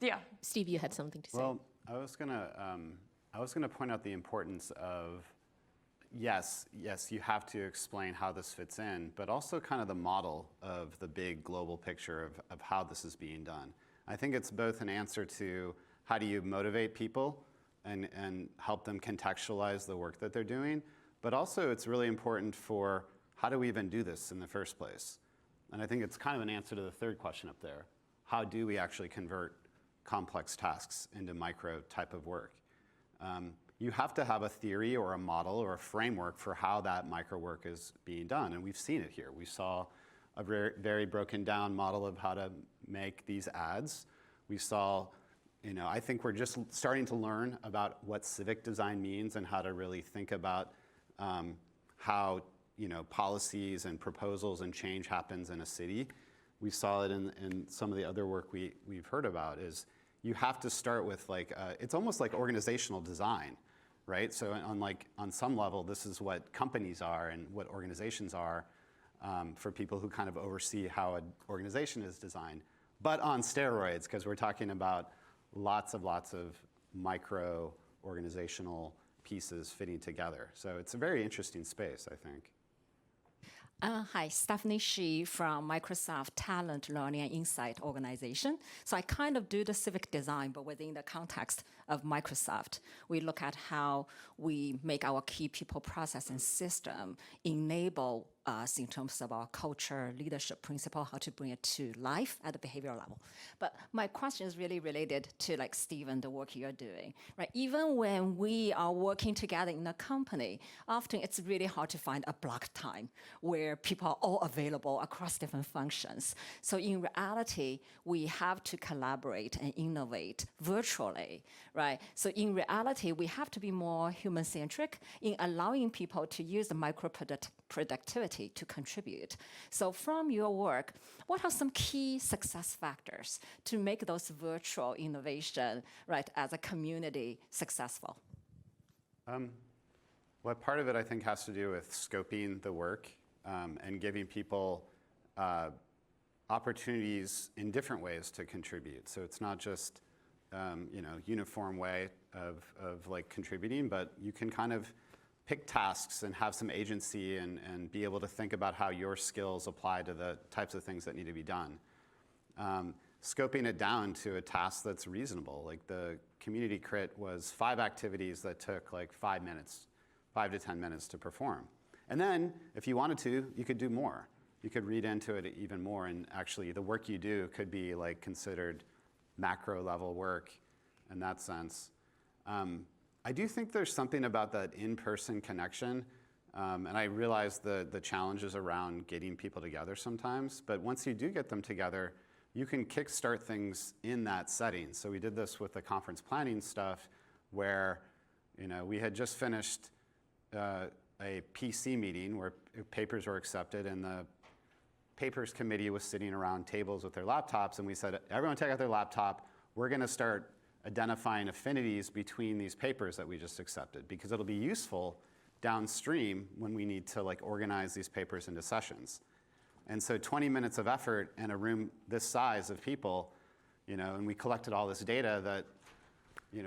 Yeah. Steve, you had something to say. Well, I was gonna point out the importance of, yes, you have to explain how this fits in, but also kind of the model of the big global picture of how this is being done. I think it's both an answer to how do you motivate people and help them contextualize the work that they're doing, but also it's really important for how do we even do this in the first place? And I think it's kind of an answer to the third question up there. How do we actually convert complex tasks into micro type of work? You have to have a theory or a model or a framework for how that micro work is being done, and we've seen it here. We saw a very, very broken down model of how to make these ads. We saw, I think we're just starting to learn about what civic design means and how to really think about how policies and proposals and change happens in a city. We saw it in some of the other work we've heard about is you have to start with it's almost like organizational design, right? So on some level, this is what companies are and what organizations are for people who kind of oversee how an organization is designed, but on steroids, because we're talking about lots of micro organizational pieces fitting together. So it's a very interesting space, I think. Hi, Stephanie Shi from Microsoft Talent Learning and Insight Organization. So I kind of do the civic design, but within the context of Microsoft. We look at how we make our key people process and system enable us in terms of our culture, leadership principle, how to bring it to life at the behavioral level. But my question is really related to like Stephen, the work you're doing, right? Even when we are working together in a company, often it's really hard to find a block time where people are all available across different functions. So in reality, we have to collaborate and innovate virtually, right? So in reality, we have to be more human-centric in allowing people to use the microproductivity to contribute. So from your work, what are some key success factors to make those virtual innovation, right, as a community successful? Well, part of it, I think, has to do with scoping the work and giving people opportunities in different ways to contribute. So it's not just uniform way of like contributing, but you can kind of pick tasks and have some agency and be able to think about how your skills apply to the types of things that need to be done. Scoping it down to a task that's reasonable. Like the community crit was 5 activities that took like 5 minutes, 5 to 10 minutes to perform. And then if you wanted to, you could do more. You could read into it even more, and actually the work you do could be like considered macro level work in that sense. I do think there's something about that in-person connection, and I realize the challenges around getting people together sometimes, but once you do get them together, you can kickstart things in that setting. So we did this with the conference planning stuff where we had just finished a PC meeting where papers were accepted, and the papers committee was sitting around tables with their laptops, and we said, everyone take out their laptop. We're going to start identifying affinities between these papers that we just accepted, because it'll be useful downstream when we need to like organize these papers into sessions. And so 20 minutes of effort in a room this size of people, and we collected all this data that,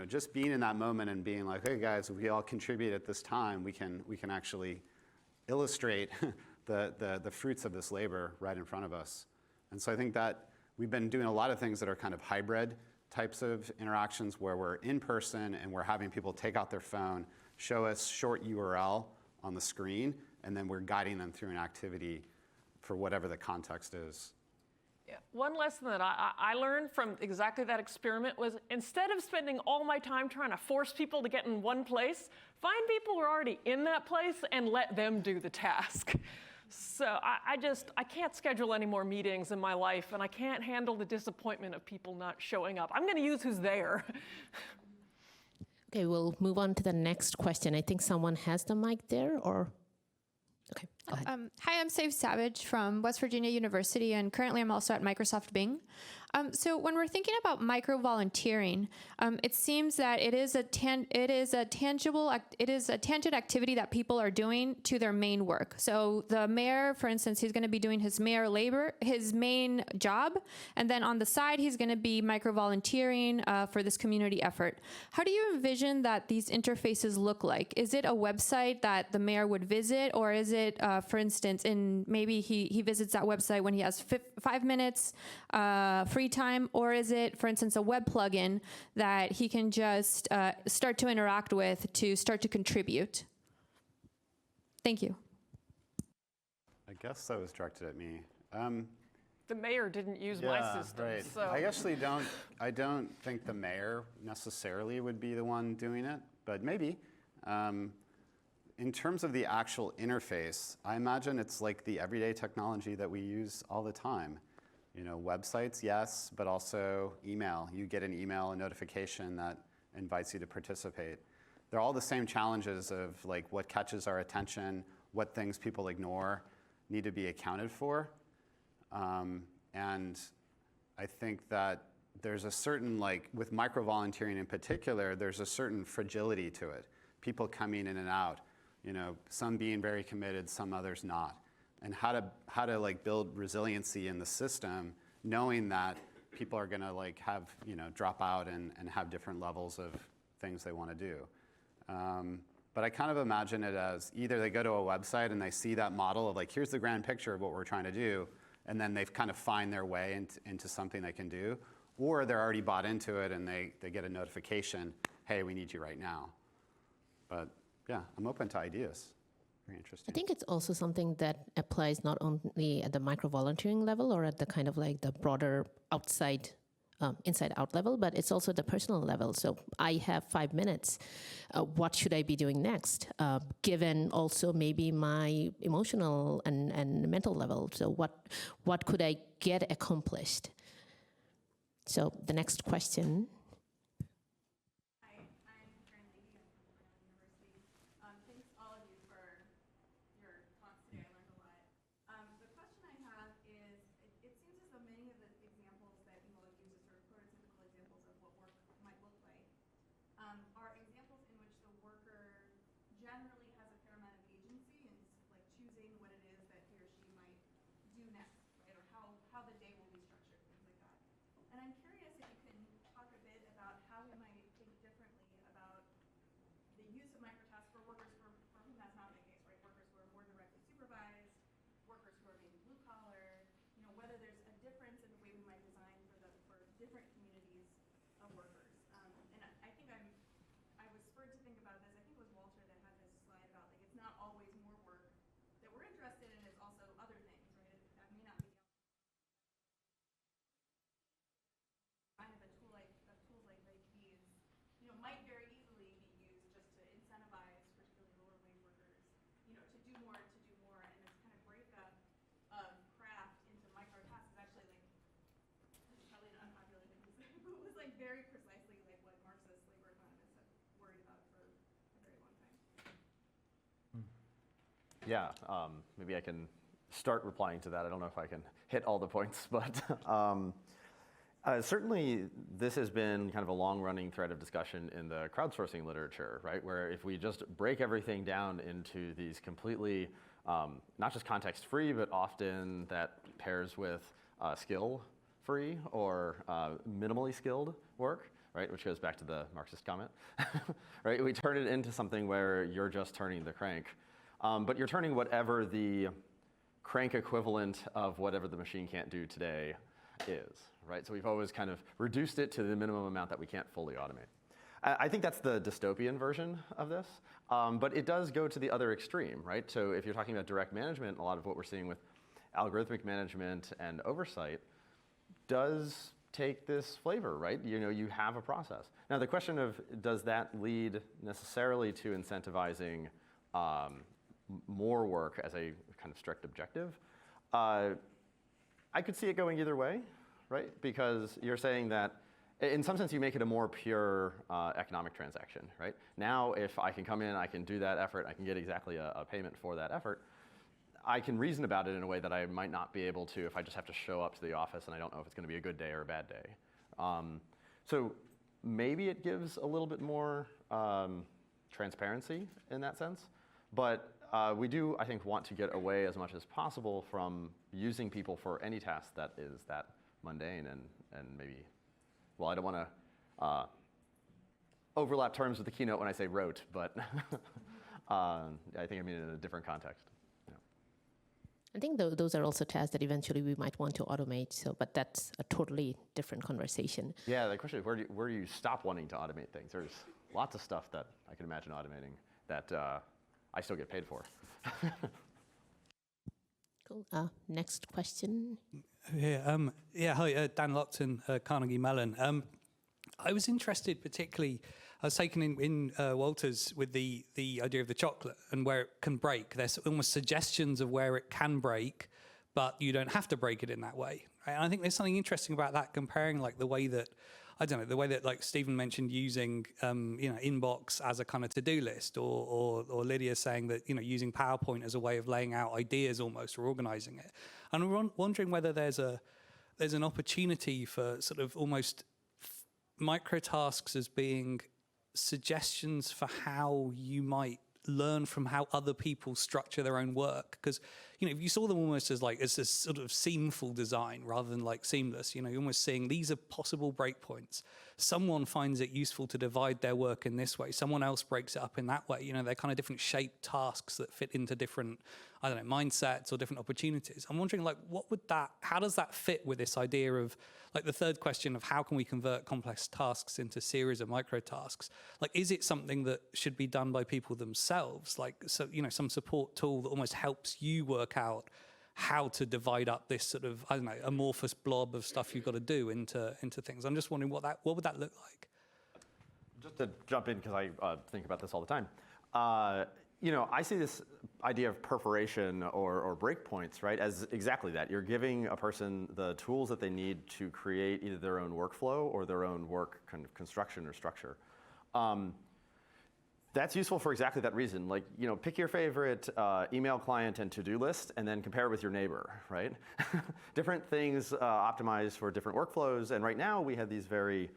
just being in that moment and being like, hey guys, if we all contribute at this time, we can actually illustrate the fruits of this labor right in front of us. And so I think that we've been doing a lot of things that are kind of hybrid types of interactions where we're in person and we're having people take out their phone, show us short URL on the screen, and then we're guiding them through an activity for whatever the context is. Yeah. One lesson that I learned from exactly that experiment was instead of spending all my time trying to force people to get in one place, find people who are already in that place and let them do the task. So I can't schedule any more meetings in my life, and I can't handle the disappointment of people not showing up. I'm going to use who's there. Okay, we'll move on to the next question. I think someone has the mic there, or? Okay, go ahead. Hi, I'm Save Savage from West Virginia University, and currently I'm also at Microsoft Bing. So when we're thinking about micro-volunteering, it seems that it is a tangent activity that people are doing to their main work. So the mayor, for instance, he's going to be doing his main job, and then on the side, he's going to be micro-volunteering for this community effort. How do you envision that these interfaces look like? Is it a website that the mayor would visit, or is it, for instance, maybe he visits that website when he has 5 minutes free time, or is it, for instance, a web plugin that he can just start to interact with to start to contribute? Thank you. I guess that was directed at me. The mayor didn't use my system. Right. So. I actually don't think the mayor necessarily would be the one doing it, but maybe. In terms of the actual interface, I imagine it's like the everyday technology that we use all the time. Websites, yes, but also email. You get an email, a notification that invites you to participate. They're all the same challenges of like what catches our attention, what things people ignore need to be accounted for. And I think that there's a certain, like with micro-volunteering in particular, there's a certain fragility to it. People coming in and out, some being very committed, some others not. And how to like build resiliency in the system, knowing that people are gonna like have, drop out and have different levels of things they wanna do. But I kind of imagine it as either they go to a website and they see that model of like, here's the grand picture of what we're trying to do, and then they've kind of find their way into something they can do, or they're already bought into it and they get a notification, hey, we need you right now. But yeah, I'm open to ideas. Very interesting. I think it's also something that applies not only at the micro-volunteering level or at the kind of like the broader outside, inside-out level, but it's also the personal level. So I have 5 minutes. What should I be doing next? Given also maybe my emotional and mental level. So what could I get accomplished? So the next question. Yeah, maybe I can start replying to that. I don't know if I can hit all the points, but certainly this has been kind of a long-running thread of discussion in the crowdsourcing literature, right? Where if we just break everything down into these completely, not just context-free, but often that pairs with skill-free or minimally skilled work, right? Which goes back to the Marxist comment, right? We turn it into something where you're just turning the crank. But you're turning whatever the crank equivalent of whatever the machine can't do today is, right? So we've always kind of reduced it to the minimum amount that we can't fully automate. I think that's the dystopian version of this, but it does go to the other extreme, right? So if you're talking about direct management, a lot of what we're seeing with algorithmic management and oversight does take this flavor, right? You know, you have a process. Now the question of, does that lead necessarily to incentivizing more work as a kind of strict objective? I could see it going either way, right? Because you're saying that, in some sense, you make it a more pure economic transaction, right? Now, if I can come in, I can do that effort, I can get exactly a payment for that effort, I can reason about it in a way that I might not be able to if I just have to show up to the office and I don't know if it's going to be a good day or a bad day. So maybe it gives a little bit more transparency in that sense, but we do, I think, want to get away as much as possible from using people for any task that is that mundane and maybe, well, I don't want to overlap terms with the keynote when I say rote, but I think I mean it in a different context. Yeah. I think those are also tasks that eventually we might want to automate. So, but that's a totally different conversation. Yeah, the question is where do you stop wanting to automate things? There's lots of stuff that I can imagine automating that I still get paid for. Cool. Next question. Yeah, hi, Dan Lopton, Carnegie Mellon. I was interested particularly, I was taken in Walter's with the idea of the chocolate and where it can break. There's almost suggestions of where it can break, but you don't have to break it in that way. Right? And I think there's something interesting about that, comparing like the way that, I don't know, the way that like Stephen mentioned using, Inbox as a kind of to-do list, or Lydia saying that, using PowerPoint as a way of laying out ideas almost, or organizing it. And I'm wondering whether there's an opportunity for sort of almost micro tasks as being suggestions for how you might learn from how other people structure their own work. Because, if you saw them almost as like, as a sort of seamful design rather than like seamless, you're almost seeing these are possible breakpoints. someone finds it useful to divide their work in this way, someone else breaks it up in that way. You know, they're kind of different shaped tasks that fit into different, I don't know, mindsets or different opportunities. I'm wondering, like, how does that fit with this idea of, like, the third question of how can we convert complex tasks into series of micro tasks? Like, is it something that should be done by people themselves? Like, so, you know, some support tool that almost helps you work out how to divide up this sort of, I don't know, amorphous blob of stuff you've got to do into things. I'm just wondering what would that look like? Just to jump in, because I think about this all the time. You know, I see this idea of perforation or breakpoints, right, as exactly that. You're giving a person the tools that they need to create either their own workflow or their own work kind of construction or structure. That's useful for exactly that reason. Like, you know, pick your favorite email client and to-do list and then compare it with your neighbor, right? Different things optimized for different workflows. And right now we have these very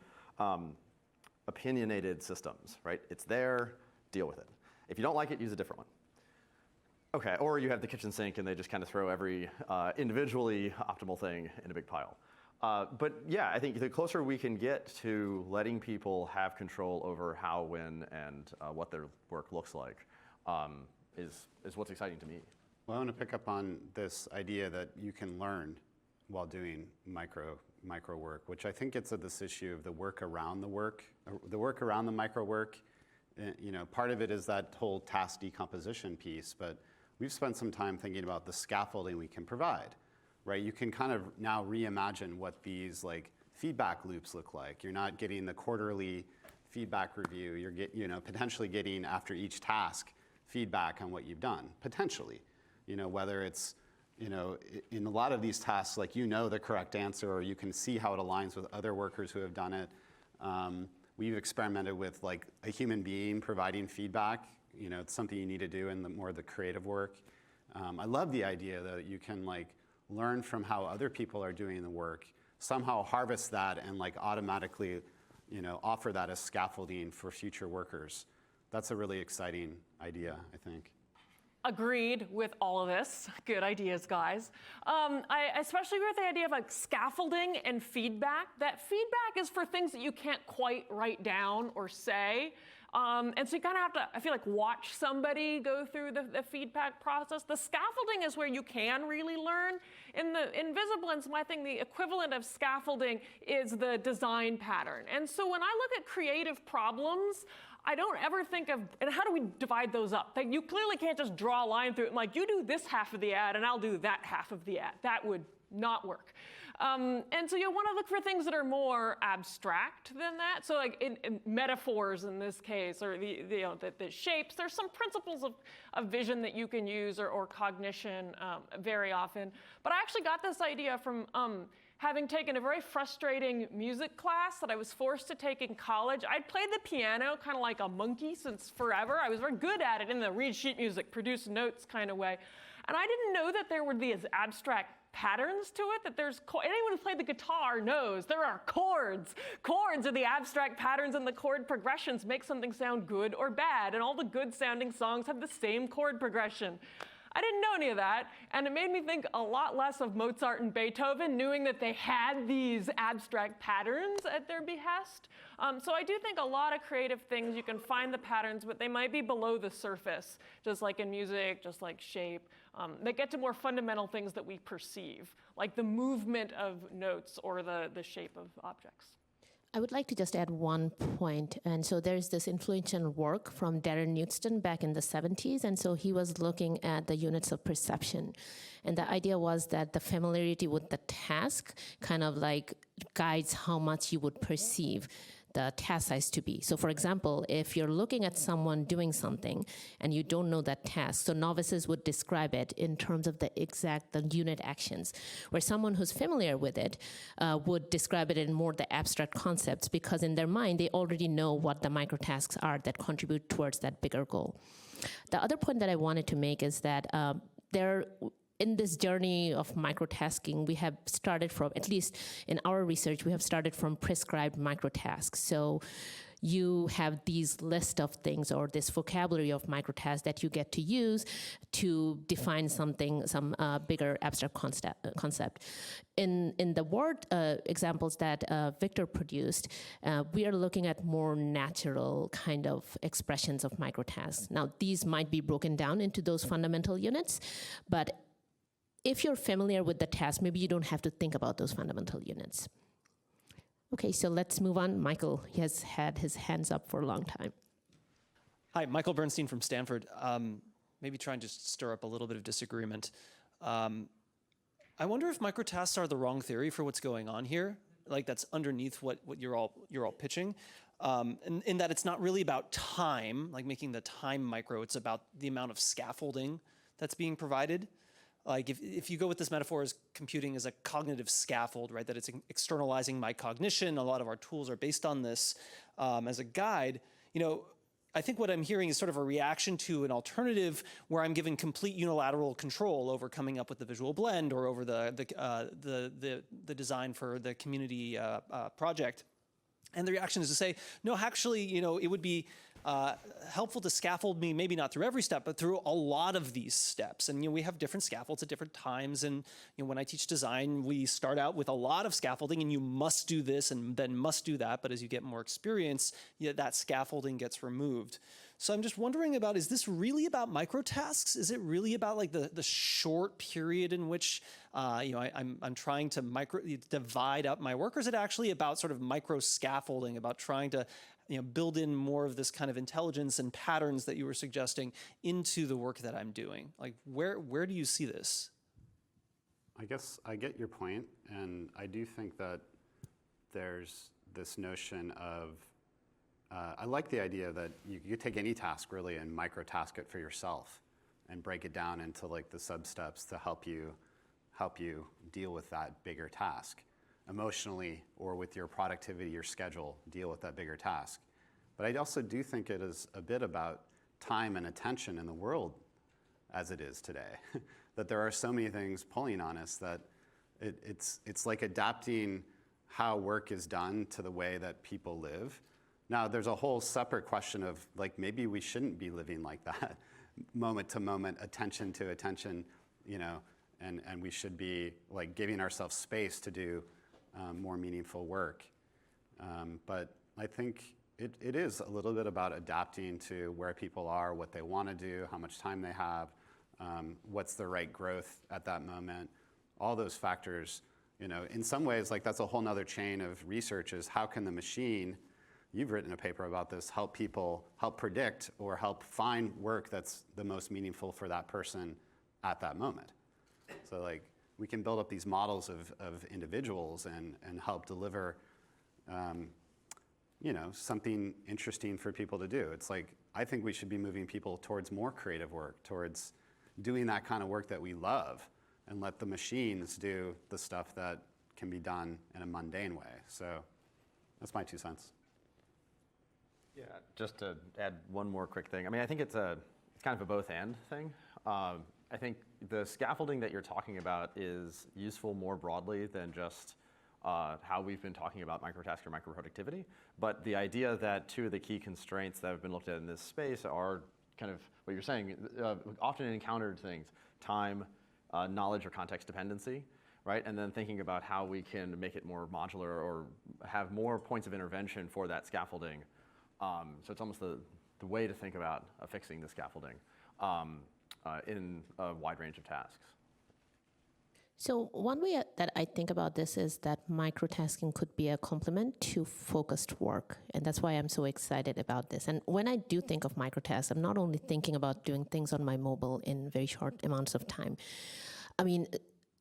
opinionated systems, right? It's there, deal with it. If you don't like it, use a different one. Okay, or you have the kitchen sink and they just kind of throw every individually optimal thing in a big pile. But yeah, I think the closer we can get to letting people have control over how, when, and what their work looks like is what's exciting to me. Well, I want to pick up on this idea that you can learn while doing micro work, which I think gets at this issue of the work around the work around the micro work. You know, part of it is that whole task decomposition piece, but we've spent some time thinking about the scaffolding we can provide. Right, you can kind of now reimagine what these like feedback loops look like. You're not getting the quarterly feedback review. You're potentially getting after each task feedback on what you've done. Potentially, you know, whether it's, you know, in a lot of these tasks, like, you know, the correct answer, or you can see how it aligns with other workers who have done it. We've experimented with like a human being providing feedback. You know, it's something you need to do in the more the creative work. I love the idea that you can like learn from how other people are doing the work, somehow harvest that and like automatically, you know, offer that as scaffolding for future workers. That's a really exciting idea, I think. Agreed with all of this. Good ideas, guys. I especially agree with the idea of like scaffolding and feedback. That feedback is for things that you can't quite write down or say. And so you kind of have to, I feel like, watch somebody go through the feedback process. The scaffolding is where you can really learn. In Visiblance, I think the equivalent of scaffolding is the design pattern. And so when I look at creative problems, I don't ever think of, and how do we divide those up? Like, you clearly can't just draw a line through it and like, you do this half of the ad and I'll do that half of the ad. That would not work. And so you want to look for things that are more abstract than that. So like in metaphors in this case, or the shapes, there's some principles of vision that you can use or cognition very often. But I actually got this idea from having taken a very frustrating music class that I was forced to take in college. I'd played the piano kind of like a monkey since forever. I was very good at it in the read sheet music, produce notes kind of way. And I didn't know that there were these abstract patterns to it, that there's, anyone who's played the guitar knows there are chords. Chords are the abstract patterns, and the chord progressions make something sound good or bad, and all the good sounding songs have the same chord progression. I didn't know any of that, and it made me think a lot less of Mozart and Beethoven, knowing that they had these abstract patterns at their behest. So I do think a lot of creative things, you can find the patterns, but they might be below the surface, just like in music, just like shape. They get to more fundamental things that we perceive, like the movement of notes or the shape of objects. I would like to just add one point. And so there's this influential work from Darren Newston back in the 70s. And so he was looking at the units of perception. And the idea was that the familiarity with the task kind of like guides how much you would perceive the task size to be. So for example, if you're looking at someone doing something and you don't know that task, so novices would describe it in terms of the unit actions, where someone who's familiar with it would describe it in more the abstract concepts, because in their mind, they already know what the microtasks are that contribute towards that bigger goal. The other point that I wanted to make is that in this journey of microtasking, we have started from, at least in our research, we have started from prescribed microtasks. So you have these list of things or this vocabulary of microtasks that you get to use to define something, some bigger abstract concept. In the word examples that Victor produced, we are looking at more natural kind of expressions of microtasks. Now, these might be broken down into those fundamental units, but if you're familiar with the task, maybe you don't have to think about those fundamental units. Okay, so let's move on. Michael, he has had his hands up for a long time. Hi, Michael Bernstein from Stanford. Maybe trying to stir up a little bit of disagreement. I wonder if microtasks are the wrong theory for what's going on here. Like that's underneath what you're all pitching. In that it's not really about time, like making the time micro. It's about the amount of scaffolding that's being provided. Like if you go with this metaphor as computing as a cognitive scaffold, right, that it's externalizing my cognition, a lot of our tools are based on this as a guide, I think what I'm hearing is sort of a reaction to an alternative where I'm given complete unilateral control over coming up with the visual blend or over the design for the community project. And the reaction is to say, no, actually, it would be helpful to scaffold me, maybe not through every step, but through a lot of these steps. And we have different scaffolds at different times. And when I teach design, we start out with a lot of scaffolding, and you must do this and then must do that. But as you get more experience, that scaffolding gets removed. So I'm just wondering about, is this really about microtasks? Is it really about like the short period in which I'm trying to divide up my work, or is it actually about sort of micro scaffolding, about trying to build in more of this kind of intelligence and patterns that you were suggesting into the work that I'm doing? Like where do you see this? I guess I get your point, and I do think that there's this notion of I like the idea that you take any task really and micro-task it for yourself and break it down into like the sub-steps to help you deal with that bigger task emotionally, or with your productivity, your schedule, deal with that bigger task. But I also do think it is a bit about time and attention in the world as it is today, that there are so many things pulling on us that it's like adapting how work is done to the way that people live. Now, there's a whole separate question of like, maybe we shouldn't be living like that, moment to moment, attention to attention, and we should be like giving ourselves space to do more meaningful work. But I think it is a little bit about adapting to where people are, what they want to do, how much time they have, what's the right growth at that moment. All those factors, in some ways, like that's a whole nother chain of research, is how can the machine, you've written a paper about this, help people, help predict or help find work that's the most meaningful for that person at that moment. So like we can build up these models of individuals and help deliver something interesting for people to do. It's like, I think we should be moving people towards more creative work, towards doing that kind of work that we love, and let the machines do the stuff that can be done in a mundane way. So that's my 2 cents. Yeah, just to add one more quick thing. I mean, I think it's kind of a both and thing. I think the scaffolding that you're talking about is useful more broadly than just how we've been talking about microtask or microproductivity. But the idea that 2 of the key constraints that have been looked at in this space are kind of what you're saying, often encountered things, time, knowledge or context dependency, right? And then thinking about how we can make it more modular or have more points of intervention for that scaffolding. So it's almost the way to think about fixing the scaffolding in a wide range of tasks. So one way that I think about this is that microtasking could be a complement to focused work. And that's why I'm so excited about this. And when I do think of microtasks, I'm not only thinking about doing things on my mobile in very short amounts of time. I mean,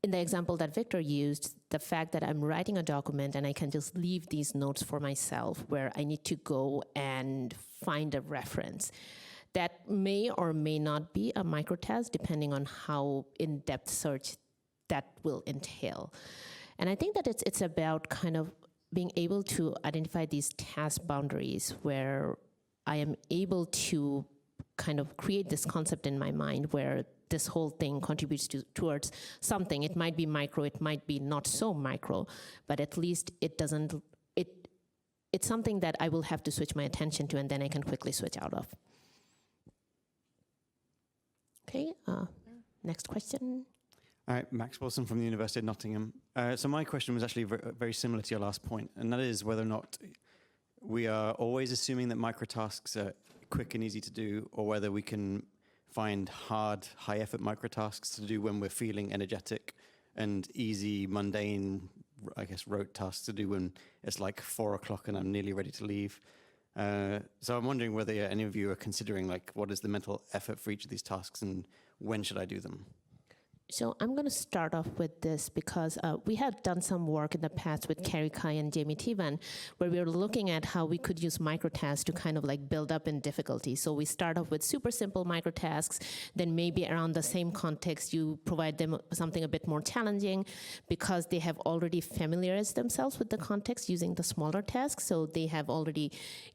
in the example that Victor used, the fact that I'm writing a document and I can just leave these notes for myself where I need to go and find a reference. That may or may not be a microtask depending on how in-depth search that will entail. And I think that it's about kind of being able to identify these task boundaries where I am able to kind of create this concept in my mind where this whole thing contributes towards something. It might be micro, it might be not so micro, but at least it it's something that I will have to switch my attention to, and then I can quickly switch out of. Okay, next question. All right, Max Wilson from the University of Nottingham. So my question was actually very similar to your last point, and that is whether or not we are always assuming that microtasks are quick and easy to do, or whether we can find hard, high-effort microtasks to do when we're feeling energetic, and easy, mundane, I guess, rote tasks to do when it's like 4 o'clock and I'm nearly ready to leave. So I'm wondering whether any of you are considering, like, what is the mental effort for each of these tasks and when should I do them? So I'm going to start off with this because we have done some work in the past with Carrie Kai and Jamie Tivan, where we were looking at how we could use microtasks to kind of like build up in difficulty. So we start off with super simple microtasks, then maybe around the same context you provide them something a bit more challenging because they have already familiarized themselves with the context using the smaller tasks. So they have already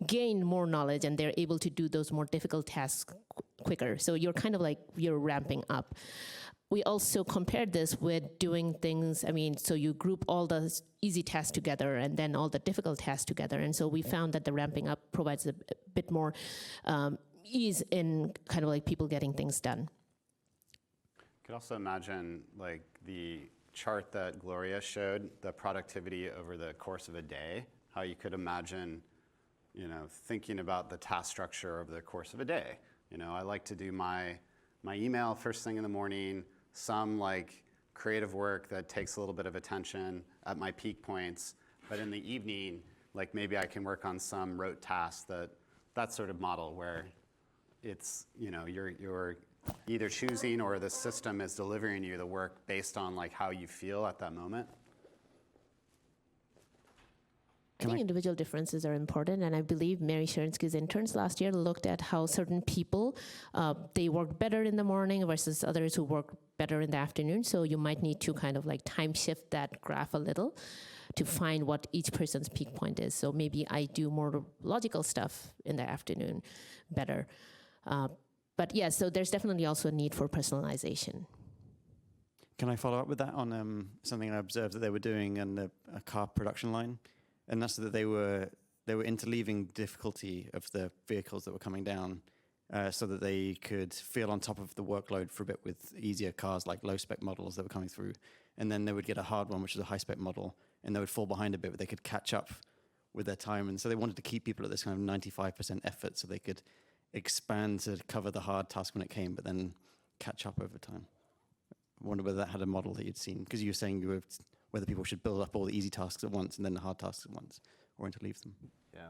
gained more knowledge and they're able to do those more difficult tasks quicker. So you're kind of like, you're ramping up. We also compared this with doing things, so you group all the easy tasks together and then all the difficult tasks together. And so we found that the ramping up provides a bit more ease in kind of like people getting things done. You could also imagine like the chart that Gloria showed, the productivity over the course of a day, how you could imagine, thinking about the task structure over the course of a day. I like to do my email first thing in the morning, some like creative work that takes a little bit of attention at my peak points, but in the evening, like maybe I can work on some rote tasks, that sort of model where it's, you're either choosing or the system is delivering you the work based on like how you feel at that moment. I think individual differences are important, and I believe Mary Shernsky's interns last year looked at how certain people, they work better in the morning versus others who work better in the afternoon, so you might need to kind of like time shift that graph a little to find what each person's peak point is. So maybe I do more logical stuff in the afternoon better. But yeah, so there's definitely also a need for personalization. Can I follow up with that on something I observed that they were doing in a car production line? And that's that they were interleaving difficulty of the vehicles that were coming down so that they could feel on top of the workload for a bit with easier cars like low-spec models that were coming through. And then they would get a hard one, which is a high-spec model, and they would fall behind a bit, but they could catch up with their time. And so they wanted to keep people at this kind of 95% effort so they could expand to cover the hard task when it came, but then catch up over time. I wonder whether that had a model that you'd seen, because you were saying whether people should build up all the easy tasks at once and then the hard tasks at once, or interleave them. Yeah.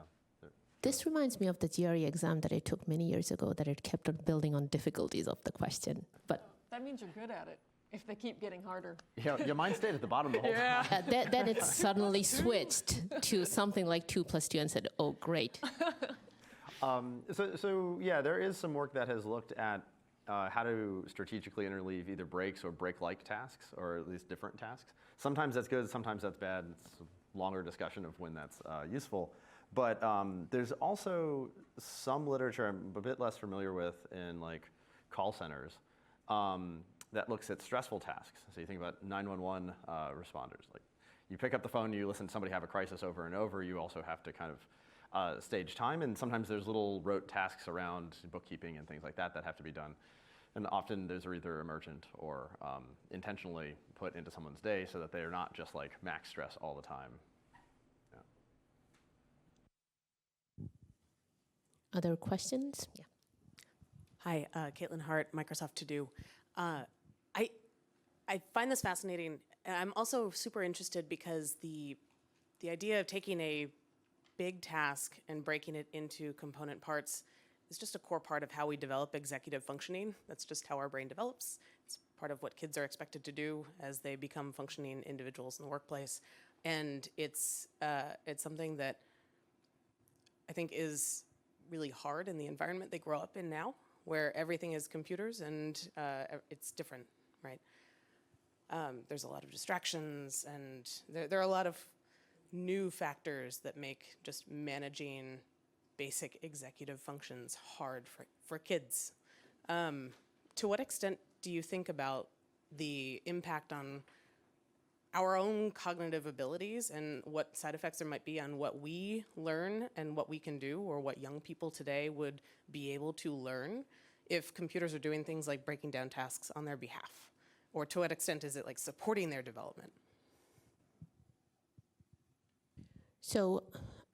This reminds me of the GRE exam that I took many years ago, that it kept on building on difficulties of the question. But That means you're good at it if they keep getting harder. Yeah, your mind stayed at the bottom the whole time. then it suddenly switched to something like 2 + 2 and said, oh, great. So yeah, there is some work that has looked at how to strategically interleave either breaks or break-like tasks, or at least different tasks. Sometimes that's good, sometimes that's bad. It's a longer discussion of when that's useful. But there's also some literature I'm a bit less familiar with in like call centers that looks at stressful tasks. So you think about 911 responders. Like you pick up the phone, you listen to somebody have a crisis over and over. You also have to kind of stage time, and sometimes there's little rote tasks around bookkeeping and things like that that have to be done. And often those are either emergent or intentionally put into someone's day so that they're not just like max stress all the time. Yeah. Other questions? Yeah. Hi, Caitlin Hart, Microsoft To Do. I find this fascinating. I'm also super interested because the idea of taking a big task and breaking it into component parts is just a core part of how we develop executive functioning. That's just how our brain develops. It's part of what kids are expected to do as they become functioning individuals in the workplace. And it's something that I think is really hard in the environment they grow up in now, where everything is computers and it's different, right? There's a lot of distractions, and there are a lot of new factors that make just managing basic executive functions hard for kids. To what extent do you think about the impact on our own cognitive abilities and what side effects there might be on what we learn and what we can do, or what young people today would be able to learn if computers are doing things like breaking down tasks on their behalf? Or to what extent is it like supporting their development? So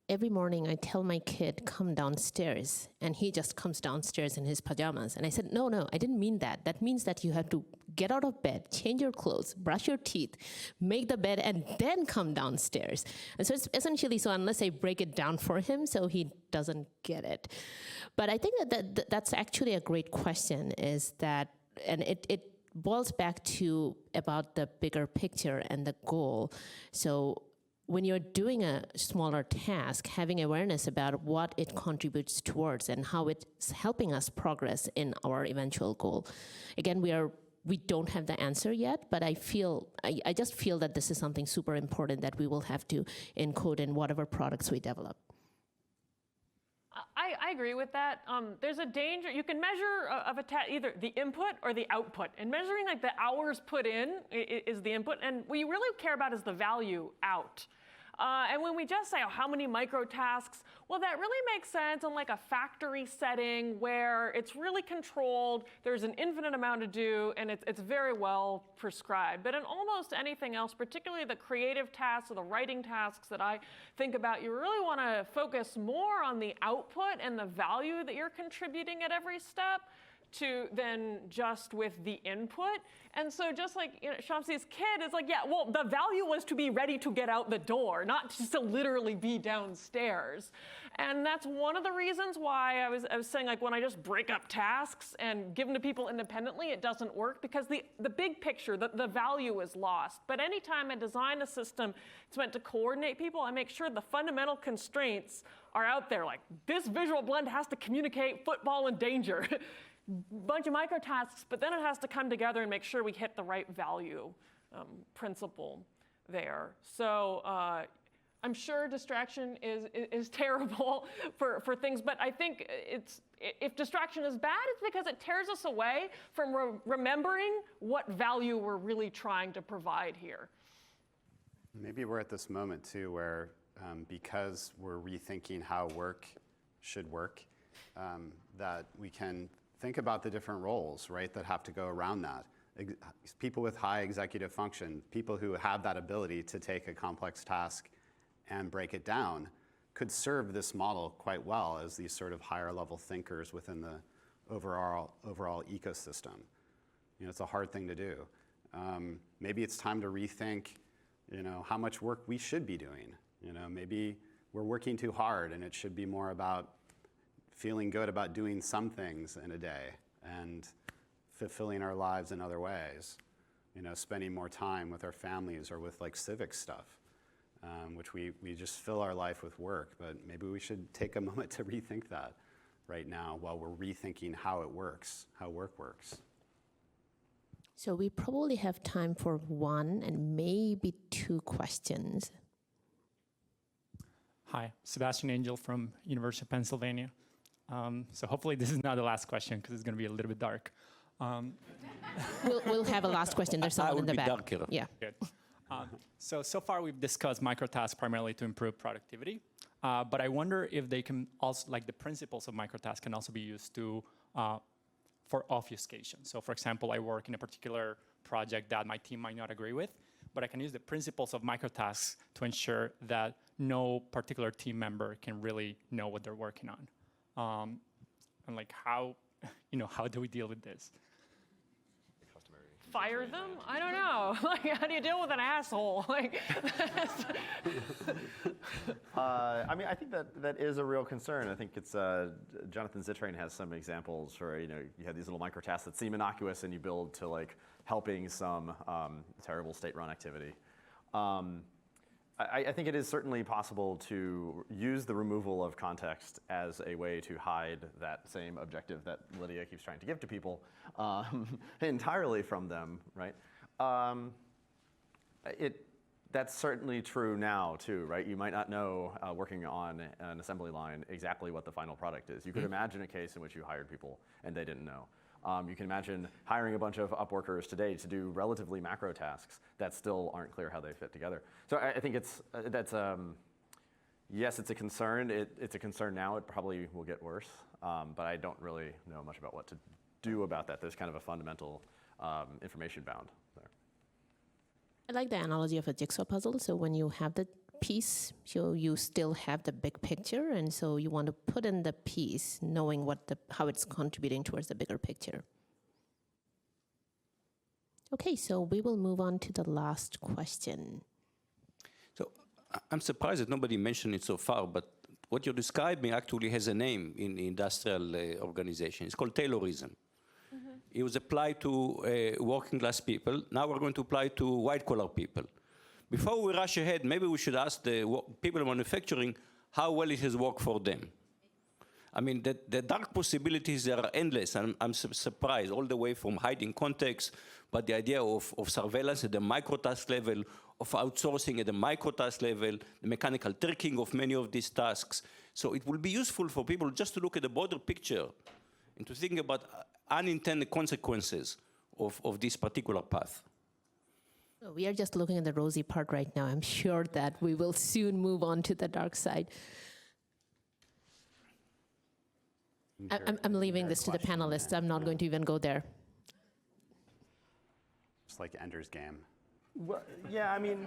every morning I tell my kid, come downstairs, and he just comes downstairs in his pajamas. And I said, no, I didn't mean that. That means that you have to get out of bed, change your clothes, brush your teeth, make the bed, and then come downstairs. And so it's essentially, so unless I break it down for him, so he doesn't get it. But I think that's actually a great question, is that, and it boils back to about the bigger picture and the goal. So when you're doing a smaller task, having awareness about what it contributes towards and how it's helping us progress in our eventual goal. Again, we don't have the answer yet, but I just feel that this is something super important that we will have to encode in whatever products we develop. I agree with that. There's a danger. You can measure of a either the input or the output. And measuring like the hours put in is the input. And what you really care about is the value out. And when we just say, oh, how many microtasks? Well, that really makes sense in like a factory setting where it's really controlled, there's an infinite amount to do, and it's very well prescribed. But in almost anything else, particularly the creative tasks or the writing tasks that I think about, you really want to focus more on the output and the value that you're contributing at every step than just with the input. And so just like Shamsi's kid is like, yeah, well, the value was to be ready to get out the door, not just to literally be downstairs. And that's one of the reasons why I was saying, like, when I just break up tasks and give them to people independently, it doesn't work, because the big picture, the value is lost. But anytime I design a system it's meant to coordinate people, I make sure the fundamental constraints are out there. Like, this visual blend has to communicate football and danger. Bunch of microtasks, but then it has to come together and make sure we hit the right value principle there. So I'm sure distraction is terrible for things, but I think if distraction is bad, it's because it tears us away from remembering what value we're really trying to provide here. Maybe we're at this moment too where because we're rethinking how work should work, that we can think about the different roles, right, that have to go around that. People with high executive function, people who have that ability to take a complex task and break it down, could serve this model quite well as these sort of higher level thinkers within the overall ecosystem. It's a hard thing to do. Maybe it's time to rethink, how much work we should be doing. Maybe we're working too hard and it should be more about feeling good about doing some things in a day and fulfilling our lives in other ways. Spending more time with our families or with like civic stuff, which we just fill our life with work. But maybe we should take a moment to rethink that right now while we're rethinking how it works, how work works. So we probably have time for one and maybe two questions. Hi, Sebastian Angel from University of Pennsylvania. So hopefully this is not the last question because it's going to be a little bit dark. We'll have a last question. There's someone in the back. Darker. Yeah. Good. So far we've discussed microtasks primarily to improve productivity, but I wonder if they can also, like the principles of microtasks can also be used to for obfuscation. So for example, I work in a particular project that my team might not agree with, but I can use the principles of microtasks to ensure that no particular team member can really know what they're working on. And like how do we deal with this? Fire them? I don't know. Like, how do you deal with an asshole? Like, I mean, I think that is a real concern. I think it's Jonathan Zittrain has some examples where you have these little microtasks that seem innocuous and you build to like helping some terrible state-run activity. I think it is certainly possible to use the removal of context as a way to hide that same objective that Lydia keeps trying to give to people entirely from them, right? That's certainly true now too, right? You might not know, working on an assembly line, exactly what the final product is. You could imagine a case in which you hired people and they didn't know. You can imagine hiring a bunch of Upworkers today to do relatively macro tasks that still aren't clear how they fit together. So I think yes, it's a concern. It's a concern now. It probably will get worse, but I don't really know much about what to do about that. There's kind of a fundamental information bound there. I like the analogy of a jigsaw puzzle. So when you have the piece, so you still have the big picture, and so you want to put in the piece, knowing how it's contributing towards the bigger picture. Okay, so we will move on to the last question. So I'm surprised that nobody mentioned it so far, but what you're describing actually has a name in industrial organization. It's called Taylorism. It was applied to working class people. Now we're going to apply to white collar people. Before we rush ahead, maybe we should ask the people in manufacturing how well it has worked for them. I mean, the dark possibilities there are endless, and I'm surprised, all the way from hiding context, but the idea of surveillance at the micro-task level, of outsourcing at the micro-task level, the mechanical tricking of many of these tasks. So it will be useful for people just to look at the broader picture and to think about unintended consequences of this particular path. So we are just looking at the rosy part right now. I'm sure that we will soon move on to the dark side. I'm leaving this to the panelists. I'm not going to even go there. It's like Ender's Game. Well, yeah, I mean,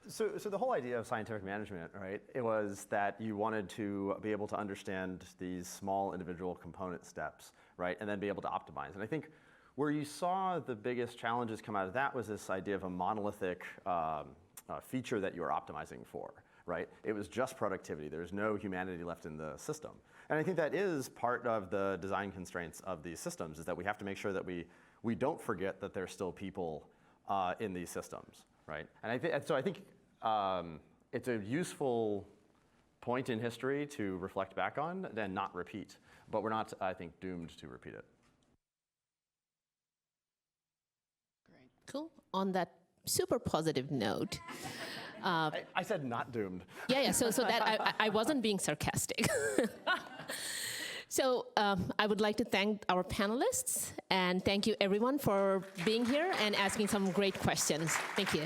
so the whole idea of scientific management, right, it was that you wanted to be able to understand these small individual component steps, right, and then be able to optimize. And I think where you saw the biggest challenges come out of that was this idea of a monolithic feature that you were optimizing for, right? It was just productivity. There's no humanity left in the system. And I think that is part of the design constraints of these systems, is that we have to make sure that we don't forget that there's still people in these systems, right? And I think it's a useful point in history to reflect back on and not repeat. But we're not, I think, doomed to repeat it. Cool. On that super positive note. I said not doomed. Yeah, so that I wasn't being sarcastic. So I would like to thank our panelists, and thank you everyone for being here and asking some great questions. Thank you.